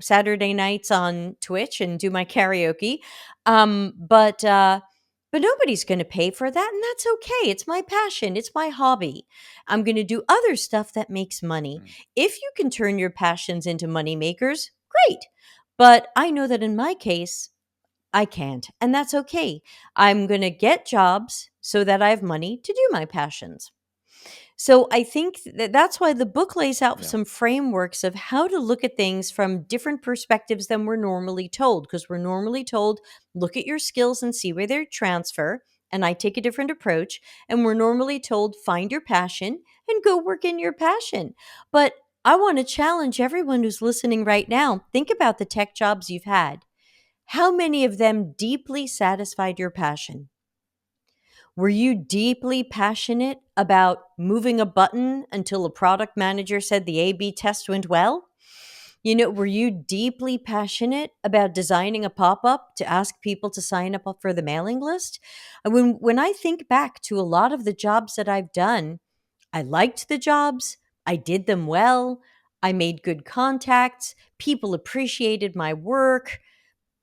Saturday nights on Twitch and do my karaoke. But nobody's going to pay for that, and that's okay. It's my passion. It's my hobby. I'm going to do other stuff that makes money. Mm. If you can turn your passions into money makers, great. But I know that in my case, I can't, and that's okay. I'm going to get jobs so that I have money to do my passions. So I think that that's why the book lays out Yeah. some frameworks of how to look at things from different perspectives than we're normally told. Because we're normally told, look at your skills and see where they transfer. And I take a different approach. And we're normally told, find your passion and go work in your passion. But I want to challenge everyone who's listening right now. Think about the tech jobs you've had. How many of them deeply satisfied your passion? Were you deeply passionate about moving a button until a product manager said the A B test went well? Were you deeply passionate about designing a pop up to ask people to sign up for the mailing list? And when I think back to a lot of the jobs that I've done, I liked the jobs, I did them well, I made good contacts, people appreciated my work.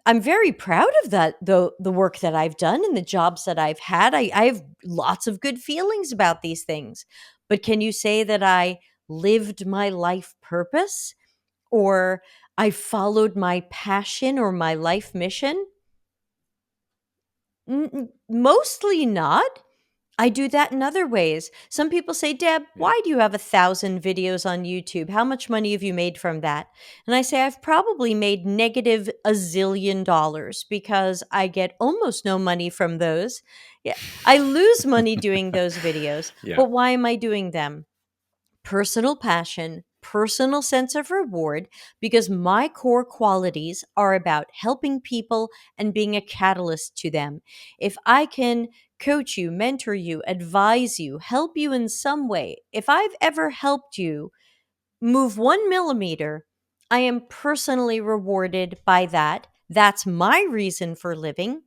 I'm very proud of the work that I've done and the jobs that I've had. I have lots of good feelings about these things. But can you say that I lived my life purpose or I followed my passion or my life mission? Mostly not. I do that in other ways. Some people say, Deb, Yeah. why do you have 1,000 videos on YouTube? How much money have you made from that? And I say, I've probably made negative $1 zillion because I get almost no money from those. Yeah, I lose money doing those videos, Yeah. but why am I doing them? Personal passion, personal sense of reward, because my core qualities are about helping people and being a catalyst to them. If I can coach you, mentor you, advise you, help you in some way, if I've ever helped you move 1 millimeter, I am personally rewarded by that. That's my reason for living.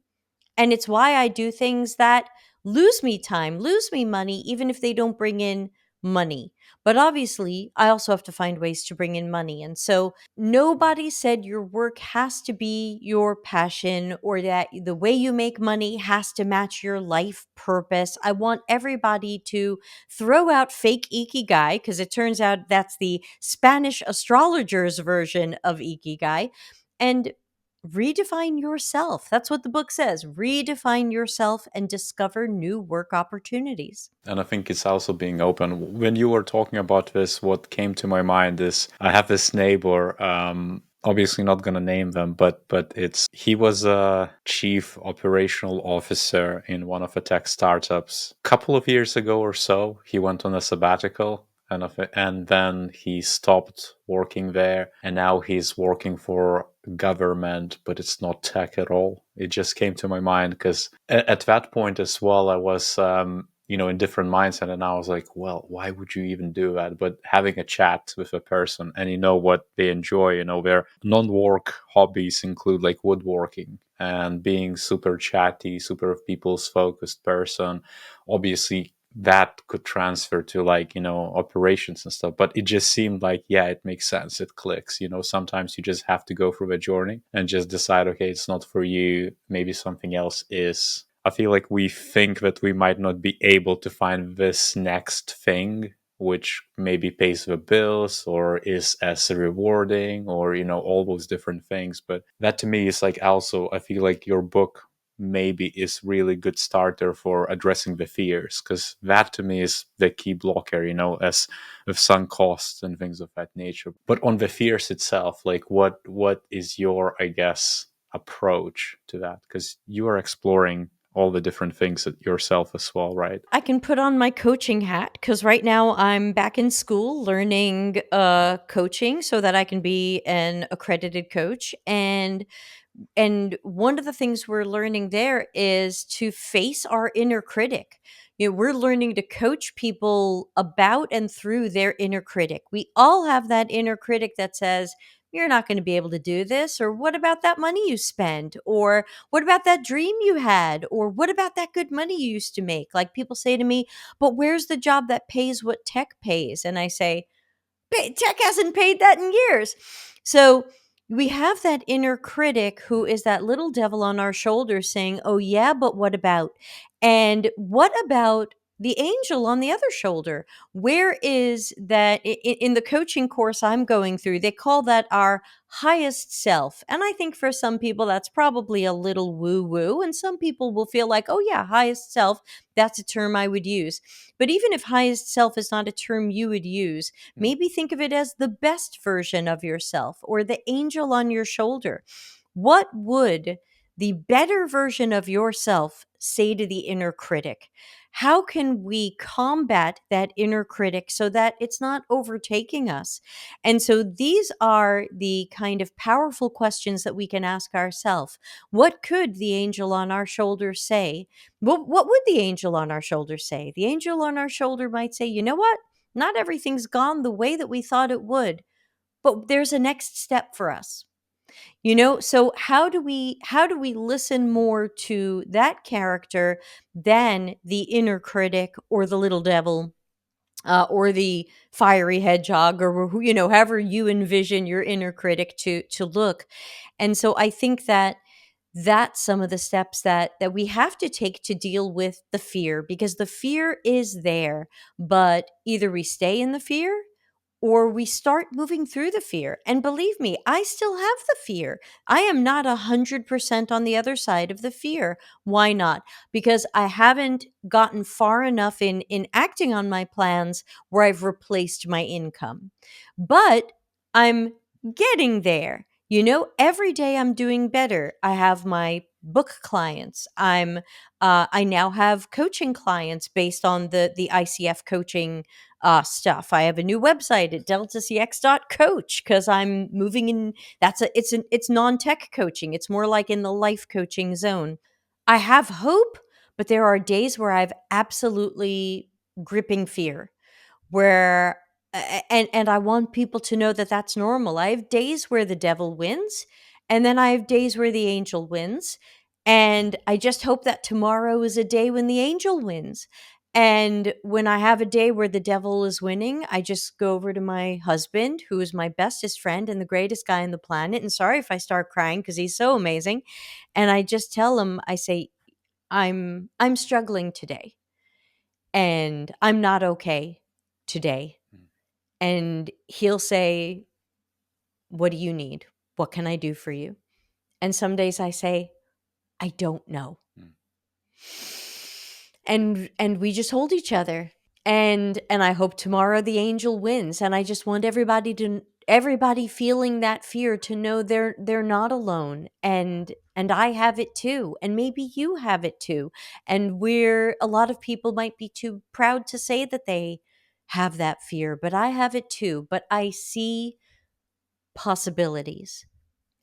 And it's why I do things that lose me time, lose me money, even if they don't bring in money. But obviously, I also have to find ways to bring in money. And so nobody said your work has to be your passion or that the way you make money has to match your life purpose. I want everybody to throw out fake ikigai because it turns out that's the Spanish astrologer's version of ikigai. And redefine yourself. That's what the book says. Redefine yourself and discover new work opportunities. And I think it's also being open. When you were talking about this, what came to my mind is I have this neighbor. Obviously, not gonna name them, but it's he was a chief operational officer in one of the tech startups. A couple of years ago or so, he went on a sabbatical. And then he stopped working there, and now he's working for government, but it's not tech at all. It just came to my mind because at that point as well, I was in different mindset, and I was like, well, why would you even do that? But having a chat with a person and you know what they enjoy, their non-work hobbies include like woodworking and being super chatty, super people's focused person. Obviously that could transfer to like operations and stuff, but it just seemed like, yeah, it makes sense, it clicks. Sometimes you just have to go through a journey and just decide, okay, it's not for you, maybe something else is. I feel like we think that we might not be able to find this next thing which maybe pays the bills or is as rewarding or all those different things. But that to me is like, also I feel like your book maybe is really good starter for addressing the fears, because that to me is the key blocker, as with sunk costs and things of that nature. But on the fears itself, like what is your, I guess, approach to that? Because you are exploring all the different things yourself as well, right? I can put on my coaching hat because right now I'm back in school learning coaching so that I can be an accredited coach. And one of the things we're learning there is to face our inner critic. We're learning to coach people about and through their inner critic. We all have that inner critic that says, you're not going to be able to do this, or what about that money you spent, or what about that dream you had, or what about that good money you used to make? Like people say to me, but where's the job that pays what tech pays? And I say, tech hasn't paid that in years. So we have that inner critic who is that little devil on our shoulder saying, oh, yeah, but what about? And what about the angel on the other shoulder? Where is that? In the coaching course I'm going through, they call that our highest self. And I think for some people, that's probably a little woo woo. And some people will feel like, oh, yeah, highest self, that's a term I would use. But even if highest self is not a term you would use, maybe think of it as the best version of yourself or the angel on your shoulder. What would the better version of yourself say to the inner critic? How can we combat that inner critic so that it's not overtaking us? And so these are the kind of powerful questions that we can ask ourselves. What could the angel on our shoulder say? What would the angel on our shoulder say? The angel on our shoulder might say, you know what? Not everything's gone the way that we thought it would, but there's a next step for us. So how do we listen more to that character than the inner critic or the little devil, or the fiery hedgehog, or however you envision your inner critic to look? And so I think that's some of the steps that we have to take to deal with the fear, because the fear is there, but either we stay in the fear or we start moving through the fear. And believe me, I still have the fear. I am not 100% on the other side of the fear. Why not? Because I haven't gotten far enough in acting on my plans where I've replaced my income. But I'm getting there. Every day I'm doing better. I have my book clients. I now have coaching clients based on the ICF coaching stuff. I have a new website at deltacx.coach because I'm moving in. It's non-tech coaching. It's more like in the life coaching zone. I have hope, but there are days where I've absolutely gripping fear where and I want people to know that that's normal. I have days where the devil wins, and then I have days where the angel wins, and I just hope that tomorrow is a day when the angel wins. And when I have a day where the devil is winning, I just go over to my husband, who is my bestest friend and the greatest guy on the planet. And sorry if I start crying because he's so amazing. And I just tell him, I say, I'm struggling today and I'm not okay today. Mm, And he'll say, "What do you need? What can I do for you?" And some days I say, "I don't know." mm. And we just hold each other. And I hope tomorrow the angel wins. And I just want everybody feeling that fear to know they're not alone. And I have it too. And maybe you have it too. And we're a lot of people might be too proud to say that they have that fear, but I have it too. But I see possibilities.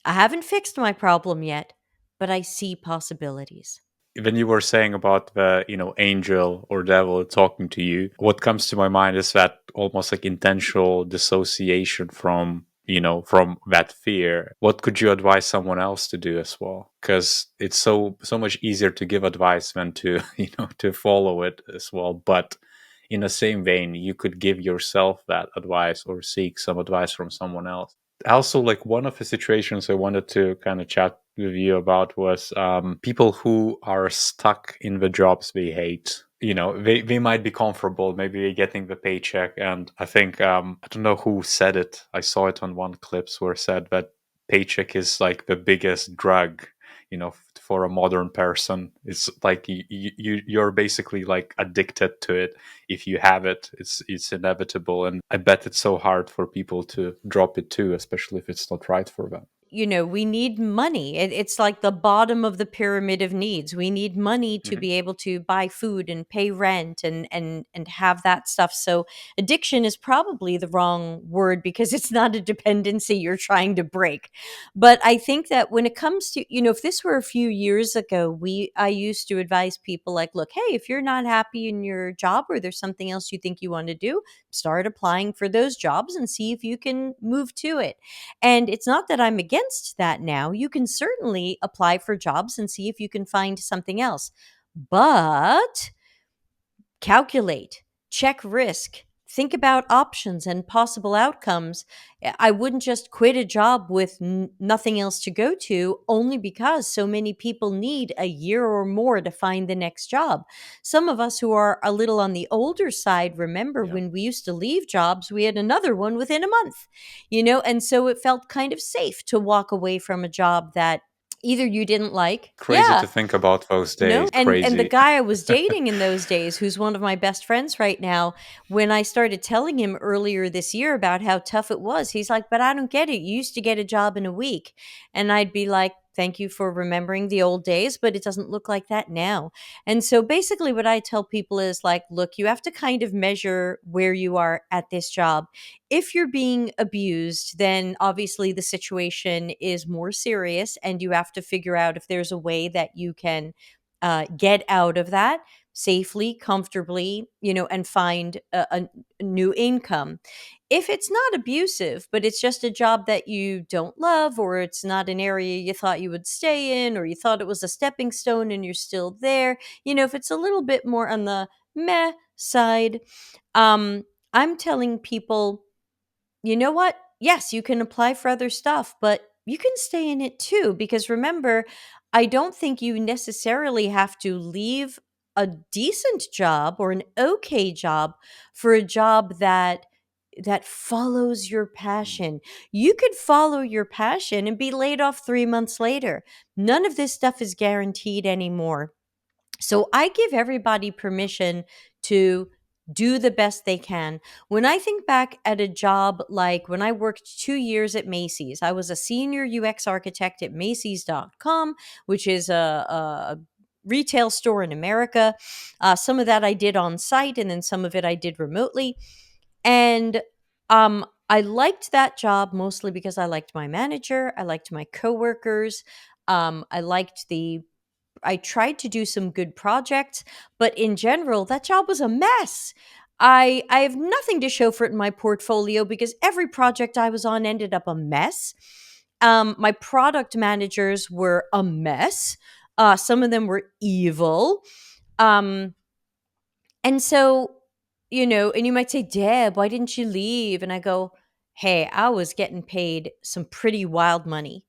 I haven't fixed my problem yet, but I see possibilities. When you were saying about the angel or devil talking to you, what comes to my mind is that almost like intentional dissociation from that fear. What could you advise someone else to do as well? Because it's so much easier to give advice than to to follow it as well. But in the same vein, you could give yourself that advice or seek some advice from someone else. Also, like, one of the situations I wanted to kind of chat with you about was people who are stuck in the jobs they hate. They might be comfortable, maybe they're getting the paycheck. And I think, I don't know who said it. I saw it on one clips where it said that paycheck is like the biggest drug, for a modern person. It's like you're basically like addicted to it. If you have it, it's inevitable. And I bet it's so hard for people to drop it too, especially if it's not right for them. We need money. It's like the bottom of the pyramid of needs. We need money to Hmm. be able to buy food and pay rent and have that stuff. So addiction is probably the wrong word because it's not a dependency you're trying to break. But I think that when it comes to, if this were a few years ago, I used to advise people like, look, hey, if you're not happy in your job or there's something else you think you want to do, start applying for those jobs and see if you can move to it. And it's not that I'm against that now. You can certainly apply for jobs and see if you can find something else. But calculate, check risk, think about options and possible outcomes. I wouldn't just quit a job with nothing else to go to only because so many people need a year or more to find the next job. Some of us who are a little on the older side remember Yeah. when we used to leave jobs, we had another one within a month, and so it felt kind of safe to walk away from a job that either you didn't like. Crazy Yeah, to think about those days. and the Crazy. guy I was dating in those days, who's one of my best friends right now, when I started telling him earlier this year about how tough it was, he's like, "But I don't get it. You used to get a job in a week." And I'd be like, "Thank you for remembering the old days, but it doesn't look like that now." And so basically what I tell people is like, look, you have to kind of measure where you are at this job. If you're being abused, then obviously the situation is more serious and you have to figure out if there's a way that you can get out of that safely, comfortably, and find a new income. If it's not abusive, but it's just a job that you don't love, or it's not an area you thought you would stay in, or you thought it was a stepping stone and you're still there, if it's a little bit more on the meh side, um, I'm telling people, you know what? Yes, you can apply for other stuff, but you can stay in it too. Because remember, I don't think you necessarily have to leave a decent job or an okay job for a job that that follows your passion. You could follow your passion and be laid off 3 months later. None of this stuff is guaranteed anymore. So I give everybody permission to do the best they can. When I think back at a job like when I worked 2 years at Macy's, I was a senior UX architect at Macy's.com, which is a retail store in America. Some of that I did on site, and then some of it I did remotely. And I liked that job mostly because I liked my manager, I liked my coworkers, I liked the I tried to do some good projects, but in general, that job was a mess. I have nothing to show for it in my portfolio because every project I was on ended up a mess. My product managers were a mess. Some of them were evil. Um, and so, and you might say, Deb, why didn't you leave? And I go, hey, I was getting paid some pretty wild money,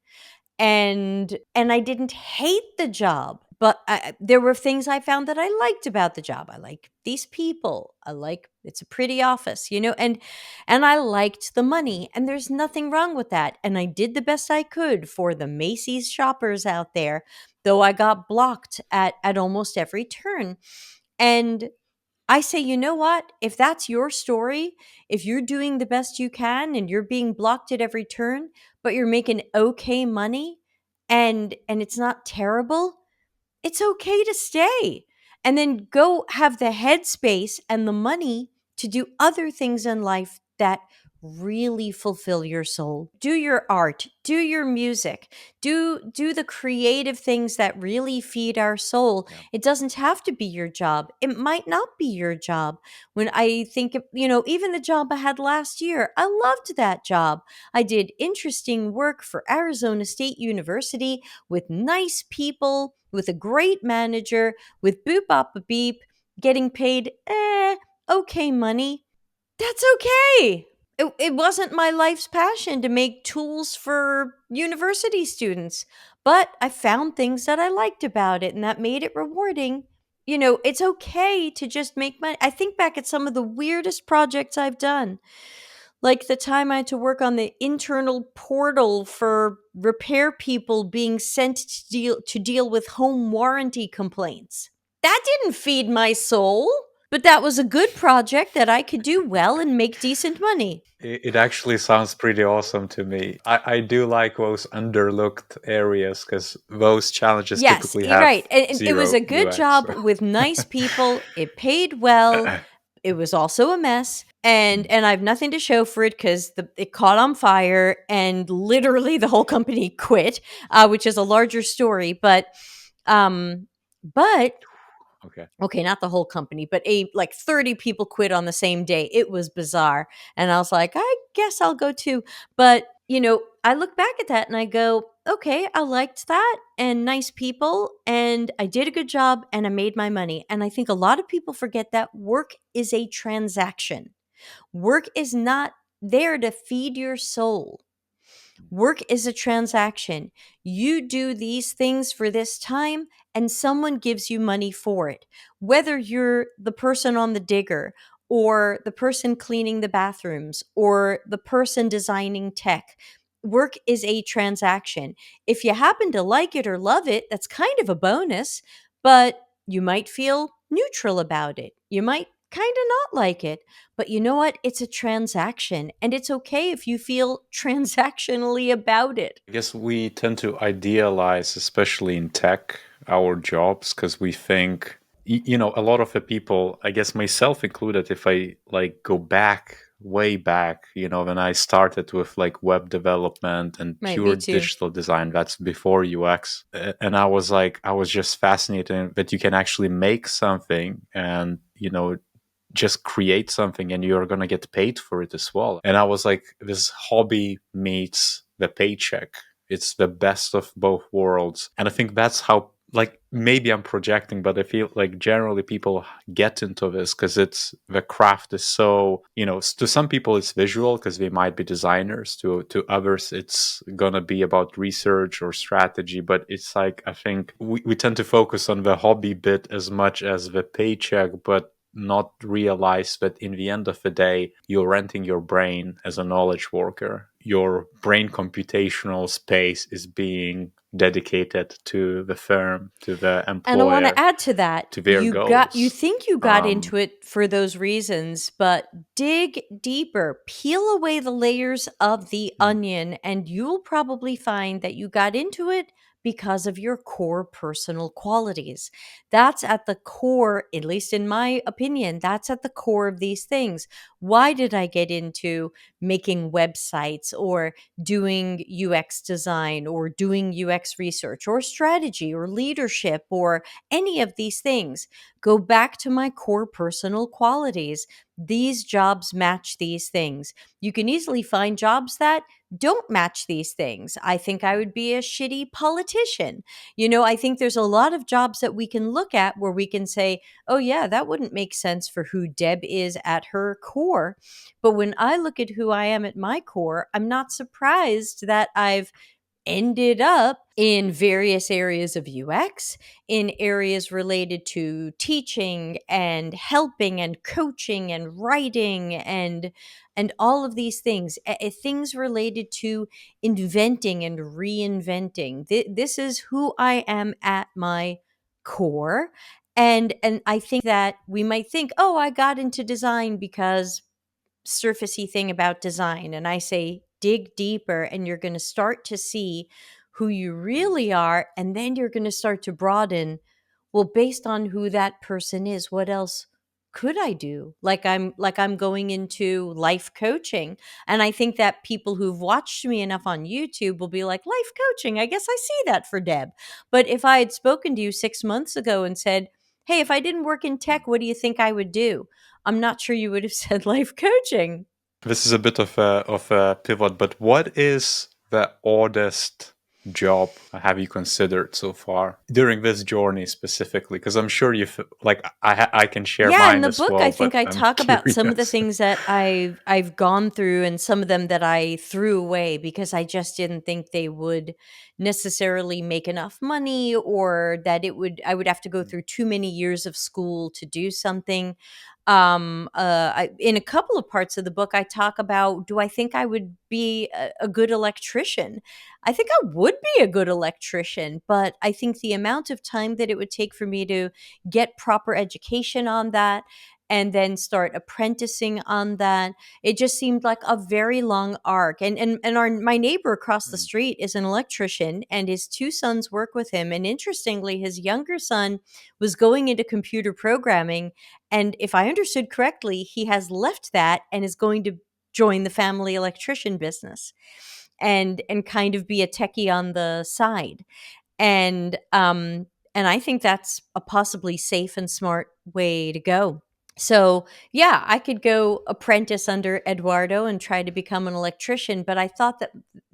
and I didn't hate the job, but there were things I found that I liked about the job. I like these people. I like it's a pretty office, and I liked the money, and there's nothing wrong with that. And I did the best I could for the Macy's shoppers out there, though I got blocked at almost every turn. And I say, you know what? If that's your story, if you're doing the best you can and you're being blocked at every turn, but you're making okay money and it's not terrible, it's okay to stay. And then go have the headspace and the money to do other things in life that really fulfill your soul. Do your art, do your music, do the creative things that really feed our soul. Yeah. It doesn't have to be your job. It might not be your job. When I think of, even the job I had last year, I loved that job. I did interesting work for Arizona State University with nice people, with a great manager, with boop bop a beep, getting paid okay money. That's okay. It wasn't my life's passion to make tools for university students, but I found things that I liked about it and that made it rewarding. It's okay to just make money. I think back at some of the weirdest projects I've done, like the time I had to work on the internal portal for repair people being sent to deal with home warranty complaints. That didn't feed my soul, but that was a good project that I could do well and make decent money. It actually sounds pretty awesome to me. I do like those underlooked areas because those challenges Yes, typically you're have right. And it was zero a good UX. job with nice people. It paid well. It was also a mess, and I have nothing to show for it because it caught on fire and literally the whole company quit, which is a larger story. But Okay. okay, not the whole company, but like 30 people quit on the same day. It was bizarre, and I was like, I guess I'll go too. But I look back at that and I go, okay, I liked that and nice people, and I did a good job and I made my money. And I think a lot of people forget that work is a transaction. Work is not there to feed your soul. Work is a transaction. You do these things for this time, and someone gives you money for it. Whether you're the person on the digger, or the person cleaning the bathrooms, or the person designing tech, work is a transaction. If you happen to like it or love it, that's kind of a bonus, but you might feel neutral about it. You might kind of not like it. But you know what? It's a transaction, and it's okay if you feel transactionally about it. I guess we tend to idealize, especially in tech, our jobs because we think, a lot of the people, I guess myself included, if I like go back, way back, when I started with like web development and Right, me pure too. digital design, that's before UX. And I was just fascinated that you can actually make something and, just create something and you're going to get paid for it as well. And I was like, this hobby meets the paycheck. It's the best of both worlds. And I think that's how, like, maybe I'm projecting, but I feel like generally people get into this because it's the craft is so, to some people it's visual because they might be designers. To others, it's going to be about research or strategy. But it's like, I think we tend to focus on the hobby bit as much as the paycheck. But not realize that in the end of the day, you're renting your brain as a knowledge worker. Your brain computational space is being dedicated to the firm, to the And I want to employer, add to that. to their You goals. think you got into it for those reasons, but dig deeper, peel away the layers of the Mm, onion, and you'll probably find that you got into it because of your core personal qualities. That's at the core, at least in my opinion, that's at the core of these things. Why did I get into making websites or doing UX design or doing UX research or strategy or leadership or any of these things? Go back to my core personal qualities. These jobs match these things. You can easily find jobs that don't match these things. I think I would be a shitty politician. I think there's a lot of jobs that we can look at where we can say, oh, yeah, that wouldn't make sense for who Deb is at her core. But when I look at who I am at my core, I'm not surprised that I've ended up in various areas of UX, in areas related to teaching and helping and coaching and writing and all of these things, things related to inventing and reinventing. This is who I am at my core. And I think that we might think, oh, I got into design because surfacey thing about design. And I say, dig deeper, and you're going to start to see who you really are. And then you're going to start to broaden. Well, based on who that person is, what else could I do? Like I'm going into life coaching. And I think that people who've watched me enough on YouTube will be like, life coaching, I guess I see that for Deb. But if I had spoken to you 6 months ago and said, hey, if I didn't work in tech, what do you think I would do? I'm not sure you would have said life coaching. This is a bit of a pivot, but what is the oddest job have you considered so far during this journey specifically? Because I'm sure you've like I can share Yeah, in mine the as book I well, think but I I'm talk about some of the curious. things that I've gone through and some of them that I threw away because I just didn't think they would necessarily make enough money, or that I would have to go through too many years of school to do something. In a couple of parts of the book I talk about, do I think I would be a good electrician? I think I would be a good electrician, but I think the amount of time that it would take for me to get proper education on that and then start apprenticing on that, it just seemed like a very long arc. And our my neighbor across the Mm, street is an electrician, and his two sons work with him. And interestingly, his younger son was going into computer programming, and if I understood correctly, he has left that and is going to join the family electrician business and kind of be a techie on the side. And I think that's a possibly safe and smart way to go. So, yeah, I could go apprentice under Eduardo and try to become an electrician, but I thought that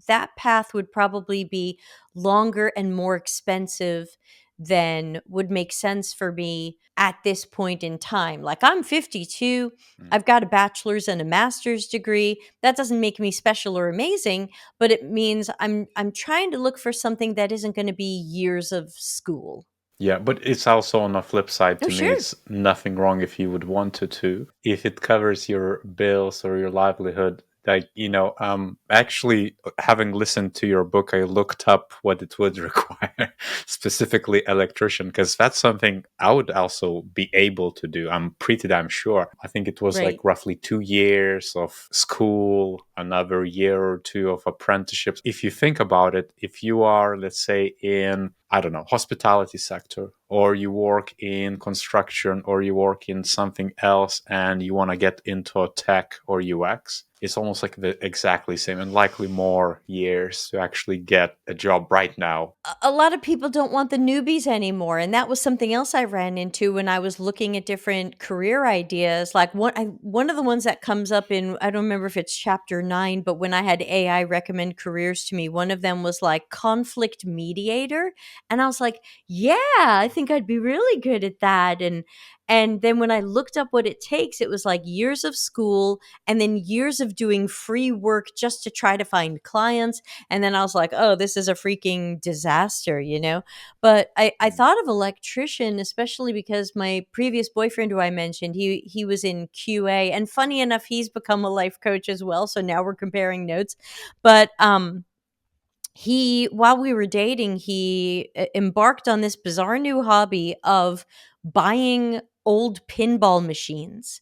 that path would probably be longer and more expensive than would make sense for me at this point in time. Like, I'm 52, mm. I've got a bachelor's and a master's degree. That doesn't make me special or amazing, but it means I'm trying to look for something that isn't going to be years of school. Yeah, but it's also on the flip side Oh, to me, sure. it's nothing wrong if you would want to. If it covers your bills or your livelihood, like, actually having listened to your book, I looked up what it would require, specifically electrician, because that's something I would also be able to do. I'm pretty damn sure. I think it was like Right. roughly 2 years of school, another year or two of apprenticeships. If you think about it, if you are, let's say, in I don't know, hospitality sector, or you work in construction, or you work in something else and you want to get into a tech or UX, it's almost like the exactly same and likely more years to actually get a job right now. A lot of people don't want the newbies anymore, and that was something else I ran into when I was looking at different career ideas. Like one of the ones that comes up in, I don't remember if it's chapter 9, but when I had AI recommend careers to me, one of them was like conflict mediator, and I was like, yeah, I think I'd be really good at that. And then when I looked up what it takes, it was like years of school and then years of doing free work just to try to find clients. And then I was like, oh, this is a freaking disaster, you know? But I Mm. thought of electrician, especially because my previous boyfriend who I mentioned, he was in QA. And funny enough, he's become a life coach as well. So now we're comparing notes. But he while we were dating, he embarked on this bizarre new hobby of buying old pinball machines.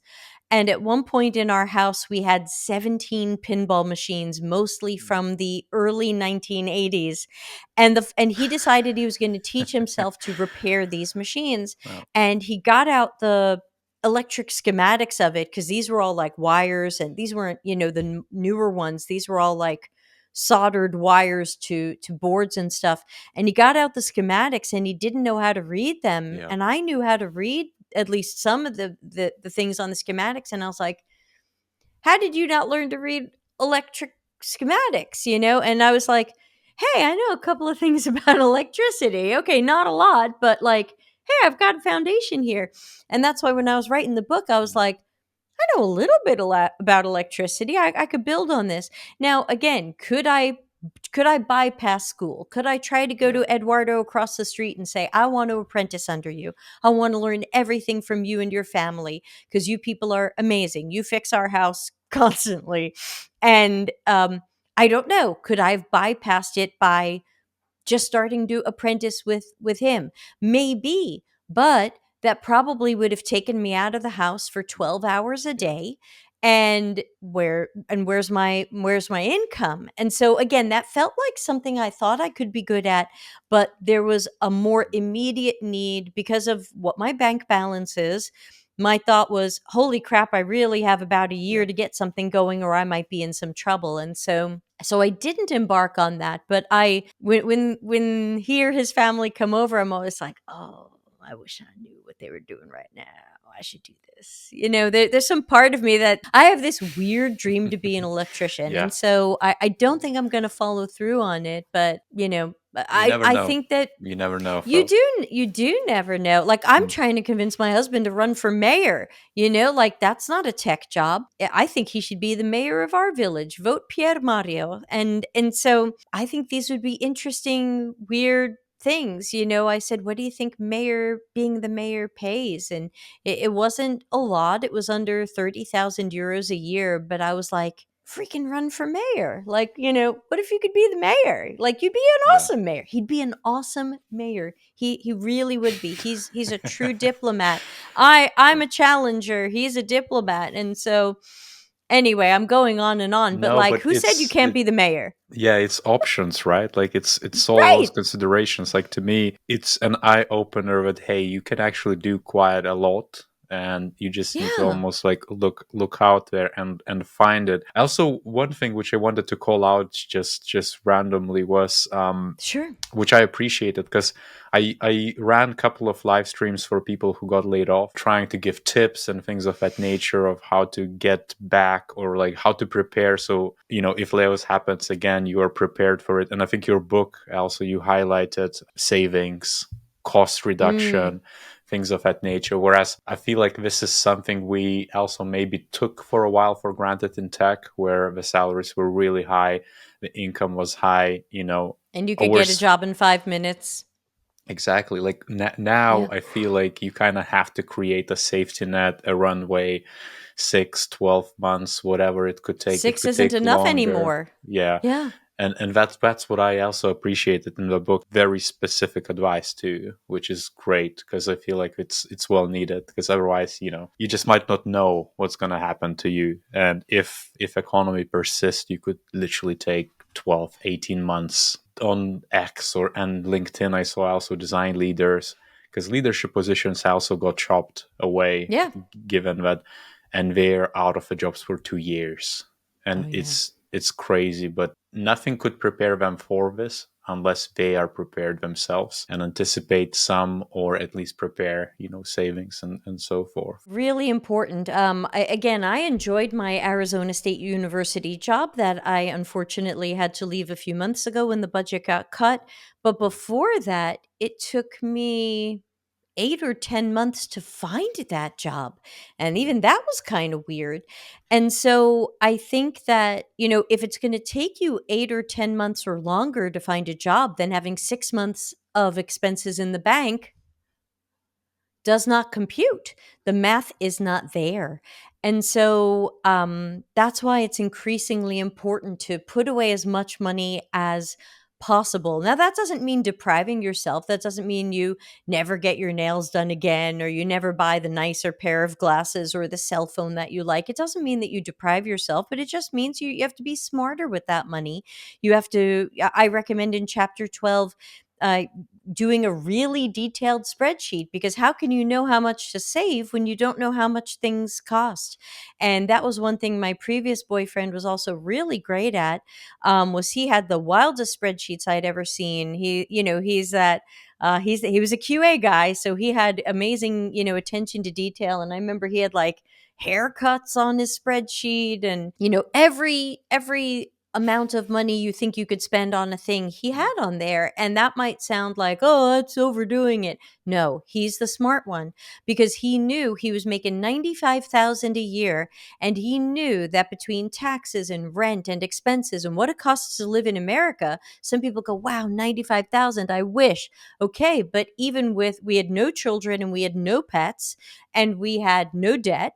And at one point in our house, we had 17 pinball machines, mostly Mm. from the early 1980s. And he decided he was going to teach himself to repair these machines. Well, And he got out the electric schematics of it, because these were all like wires, and these weren't, the newer ones. These were all like soldered wires to boards and stuff. And he got out the schematics and he didn't know how to read them. yeah, And I knew how to read at least some of the things on the schematics. And I was like, how did you not learn to read electric schematics? And I was like, hey, I know a couple of things about electricity. Okay, not a lot, but like, hey, I've got a foundation here. And that's why when I was writing the book, I was mm, like, I know a little bit about electricity. I could build on this. Now, again, could I bypass school? Could I try to go yeah, to Eduardo across the street and say, I want to apprentice under you? I want to learn everything from you and your family, because you people are amazing. You fix our house constantly. And I don't know. Could I have bypassed it by just starting to apprentice with him? Maybe, but that probably would have taken me out of the house for 12 hours a yeah, day. And where's my income? And so again, that felt like something I thought I could be good at, but there was a more mm, immediate need because of what my bank balance is. My thought was, holy crap, I really have about a year yeah. to get something going, or I might be in some trouble. And so I didn't embark on that. But when he or his family come over, I'm always like, oh, I wish I knew what they were doing right now. I should do this. There's some part of me that I have this weird dream to be an electrician, Yeah, and so I don't think I'm going to follow through on it. But you I never I know. think that You never know, you Phil. do you do never know. Like, I'm Mm, trying to convince my husband to run for mayor. Like, that's not a tech job. I think he should be the mayor of our village. Vote Pier Mario. And so I think these would be interesting, weird things. I said, what do you think being the mayor pays? And it wasn't a lot. It was under 30,000 euros a year, but I was like, freaking run for mayor. Like, what if you could be the mayor? Like, you'd be an yeah. awesome mayor. He'd be an awesome mayor. He really would be. He's a true diplomat. I'm a challenger. He's a diplomat. And so anyway, I'm going on and on, but No, like, but who said you can't be the mayor? yeah, it's options, right? Like it's all those Right. considerations. Like to me, it's an eye opener that hey, you can actually do quite a lot, and you just need to Yeah. almost like look out there and find it. Also, one thing which I wanted to call out just randomly was Sure. which I appreciated because I ran a couple of live streams for people who got laid off, trying to give tips and things of that nature of how to get back or like how to prepare. So, if layoffs happens again, you are prepared for it. And I think your book also, you highlighted savings, cost Mm, reduction, things of that nature. Whereas I feel like this is something we also maybe took for a while for granted in tech, where the salaries were really high, the income was high, and you could our get a job in 5 minutes. exactly like now Yeah. I feel like you kind of have to create a safety net, a runway, 6, 12 months, whatever it could take. It Six could isn't take enough longer. anymore. Yeah. Yeah. And that's what I also appreciated in the book. Very specific advice too, which is great because I feel like it's well needed. Because otherwise, you just might not know what's going to happen to you. And if economy persists, you could literally take 12, 18 months on X or and LinkedIn. I saw also design leaders because leadership positions also got chopped away, Yeah. given that, and they're out of the jobs for 2 years, Oh and yeah. it's crazy, but nothing could prepare them for this unless they are prepared themselves and anticipate some, or at least prepare savings and so forth. Really important. I enjoyed my Arizona State University job that I unfortunately had to leave a few months ago when the budget got cut. But before that, it took me 8 or 10 months to find that job. And even that was kind of weird. And so I think that, if it's going to take you 8 or 10 months or longer to find a job, then having 6 months of expenses in the bank does not compute. The math is not there. And so that's why it's increasingly important to put away as much money as possible. Now, that doesn't mean depriving yourself. That doesn't mean you never get your nails done again, or you never buy the nicer pair of glasses or the cell phone that you like. It doesn't mean that you deprive yourself, but it just means you have to be smarter with that money. You have to, I recommend in chapter 12, uh, doing a really detailed spreadsheet, because how can you know how much to save when you don't know how much things cost? And that was one thing my previous boyfriend was also really great at, was he had the wildest spreadsheets I'd ever seen. He was a QA guy, so he had amazing, attention to detail. And I remember he had like haircuts on his spreadsheet, and every amount of money you think you could spend on a thing he had on there. And that might sound like, oh, that's overdoing it. No, he's the smart one, because he knew he was making 95,000 a year, and he knew that between taxes and rent and expenses and what it costs to live in America, some people go, wow, 95,000, I wish. Okay, but even with, we had no children and we had no pets and we had no debt,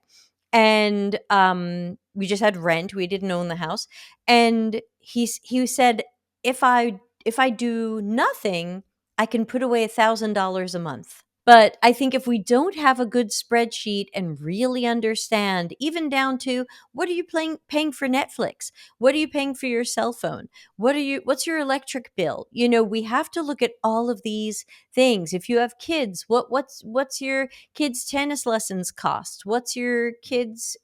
and we just had rent. We didn't own the house. And he said, if I do nothing, I can put away $1,000 a month. But I think if we don't have a good spreadsheet and really understand, even down to, what are you paying for Netflix? What are you paying for your cell phone? What's your electric bill? We have to look at all of these things. If you have kids, what's your kids' tennis lessons cost? What's your kids,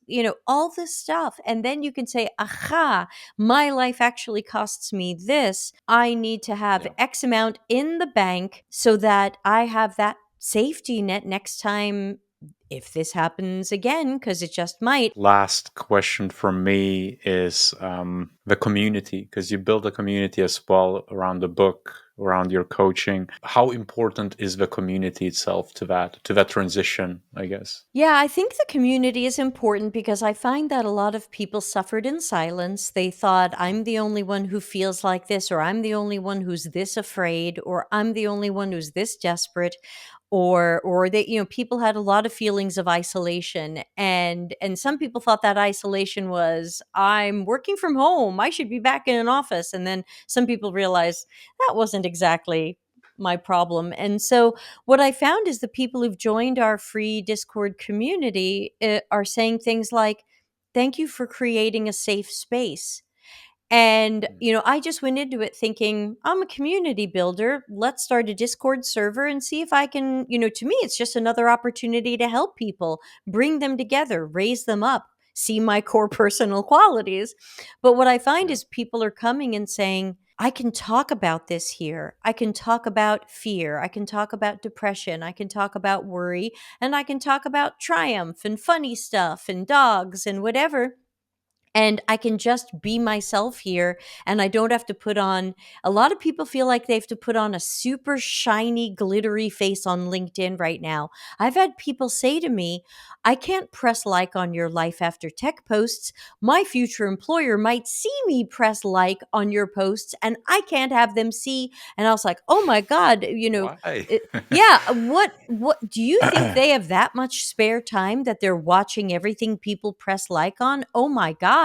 all this stuff. And then you can say, aha, my life actually costs me this. I need to have Yeah. X amount in the bank so that I have that safety net next time if this happens again, because it just might. Last question from me is the community, because you build a community as well around the book, around your coaching. How important is the community itself to that transition, I guess? Yeah, I think the community is important, because I find that a lot of people suffered in silence. They thought, I'm the only one who feels like this, or I'm the only one who's this afraid, or I'm the only one who's this desperate, or they, people had a lot of feelings of isolation, and some people thought that isolation was, I'm working from home, I should be back in an office. And then some people realized that wasn't exactly my problem. And so what I found is the people who've joined our free Discord community are saying things like, thank you for creating a safe space. And, I just went into it thinking, I'm a community builder. Let's start a Discord server and see if I can, to me, it's just another opportunity to help people, bring them together, raise them up, see my core personal qualities. But what I find Yeah. is people are coming and saying, I can talk about this here. I can talk about fear. I can talk about depression. I can talk about worry. And I can talk about triumph and funny stuff and dogs and whatever. And I can just be myself here, and I don't have to put on, a lot of people feel like they have to put on a super shiny, glittery face on LinkedIn right now. I've had people say to me, I can't press like on your Life After Tech posts. My future employer might see me press like on your posts, and I can't have them see. And I was like, oh my God, Why? yeah, what do you think they have that much spare time that they're watching everything people press like on? Oh my God.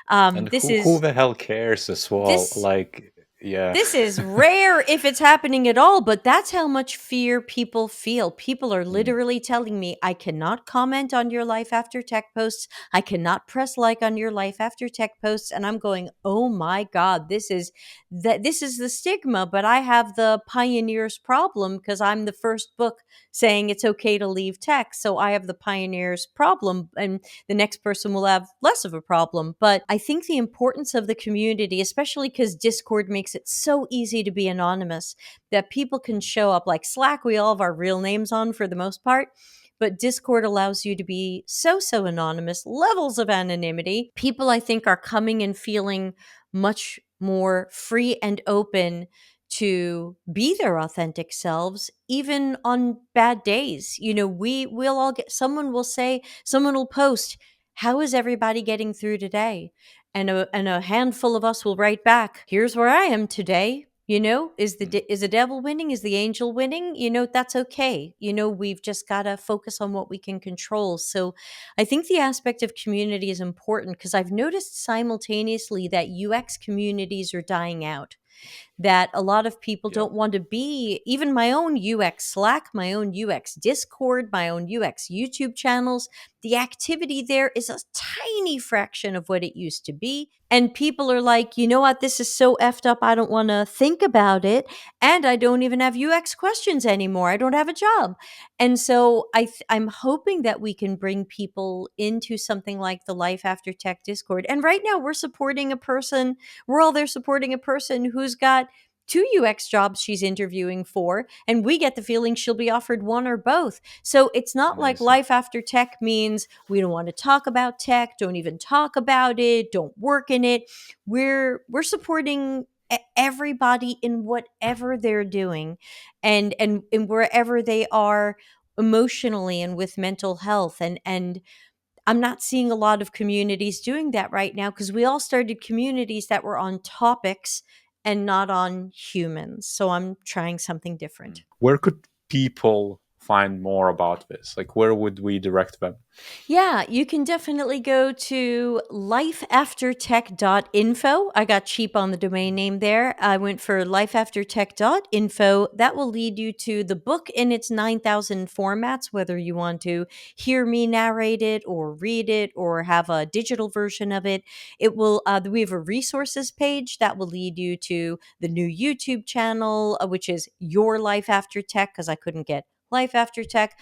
And This who is the hell cares as well? this Like, yeah. this is rare if it's happening at all, but that's how much fear people feel. People are Mm, literally telling me, I cannot comment on your Life After Tech posts. I cannot press like on your Life After Tech posts. And I'm going, oh my God, this is the stigma, but I have the pioneer's problem, because I'm the first book saying it's okay to leave tech. So I have the pioneer's problem, and the next person will have less of a problem. But I think the importance of the community, especially because Discord makes it so easy to be anonymous, that people can show up. Like Slack, we all have our real names on for the most part. But Discord allows you to be so anonymous, levels of anonymity. People, I think, are coming and feeling much more free and open to be their authentic selves even on bad days. We'll all get, someone will post, how is everybody getting through today? And a handful of us will write back, here's where I am today. Is the devil winning? Is the angel winning? That's okay. We've just got to focus on what we can control. So I think the aspect of community is important, because I've noticed simultaneously that UX communities are dying out, that a lot of people Yeah. don't want to be, even my own UX Slack, my own UX Discord, my own UX YouTube channels. The activity there is a tiny fraction of what it used to be. And people are like, you know what, this is so effed up, I don't want to think about it. And I don't even have UX questions anymore. I don't have a job. And so I'm hoping that we can bring people into something like the Life After Tech Discord. And right now we're all there supporting a person who's got two UX jobs she's interviewing for, and we get the feeling she'll be offered one or both. So it's not like Amazing. life after tech means we don't want to talk about tech, don't even talk about it, don't work in it. We're supporting everybody in whatever they're doing, and wherever they are emotionally and with mental health. And I'm not seeing a lot of communities doing that right now, because we all started communities that were on topics and not on humans. So I'm trying something different. Where could people find more about this? Like, where would we direct them? Yeah, you can definitely go to lifeaftertech.info. I got cheap on the domain name there. I went for lifeaftertech.info. That will lead you to the book in its 9,000 formats, whether you want to hear me narrate it or read it or have a digital version of it. We have a resources page that will lead you to the new YouTube channel, which is Your Life After Tech, because I couldn't get Life After Tech.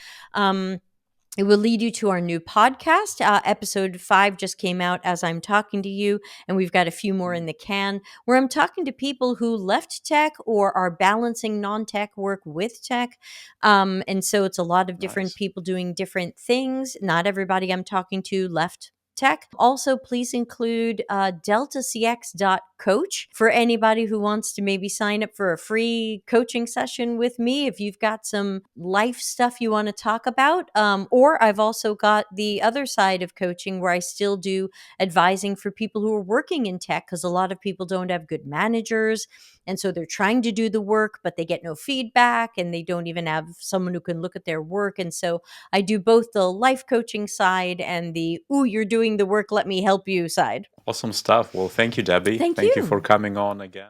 It will lead you to our new podcast. Episode 5 just came out as I'm talking to you, and we've got a few more in the can, where I'm talking to people who left tech or are balancing non-tech work with tech. And so it's a lot of different Nice. people doing different things. Not everybody I'm talking to left tech. Also, please include deltacx.coach for anybody who wants to maybe sign up for a free coaching session with me if you've got some life stuff you want to talk about. Or I've also got the other side of coaching, where I still do advising for people who are working in tech, because a lot of people don't have good managers. And so they're trying to do the work, but they get no feedback, and they don't even have someone who can look at their work. And so I do both the life coaching side and the, ooh, you're doing the work, let me help you side. Awesome stuff. Well, thank you, Debbie. Thank Thank you you. for coming on again.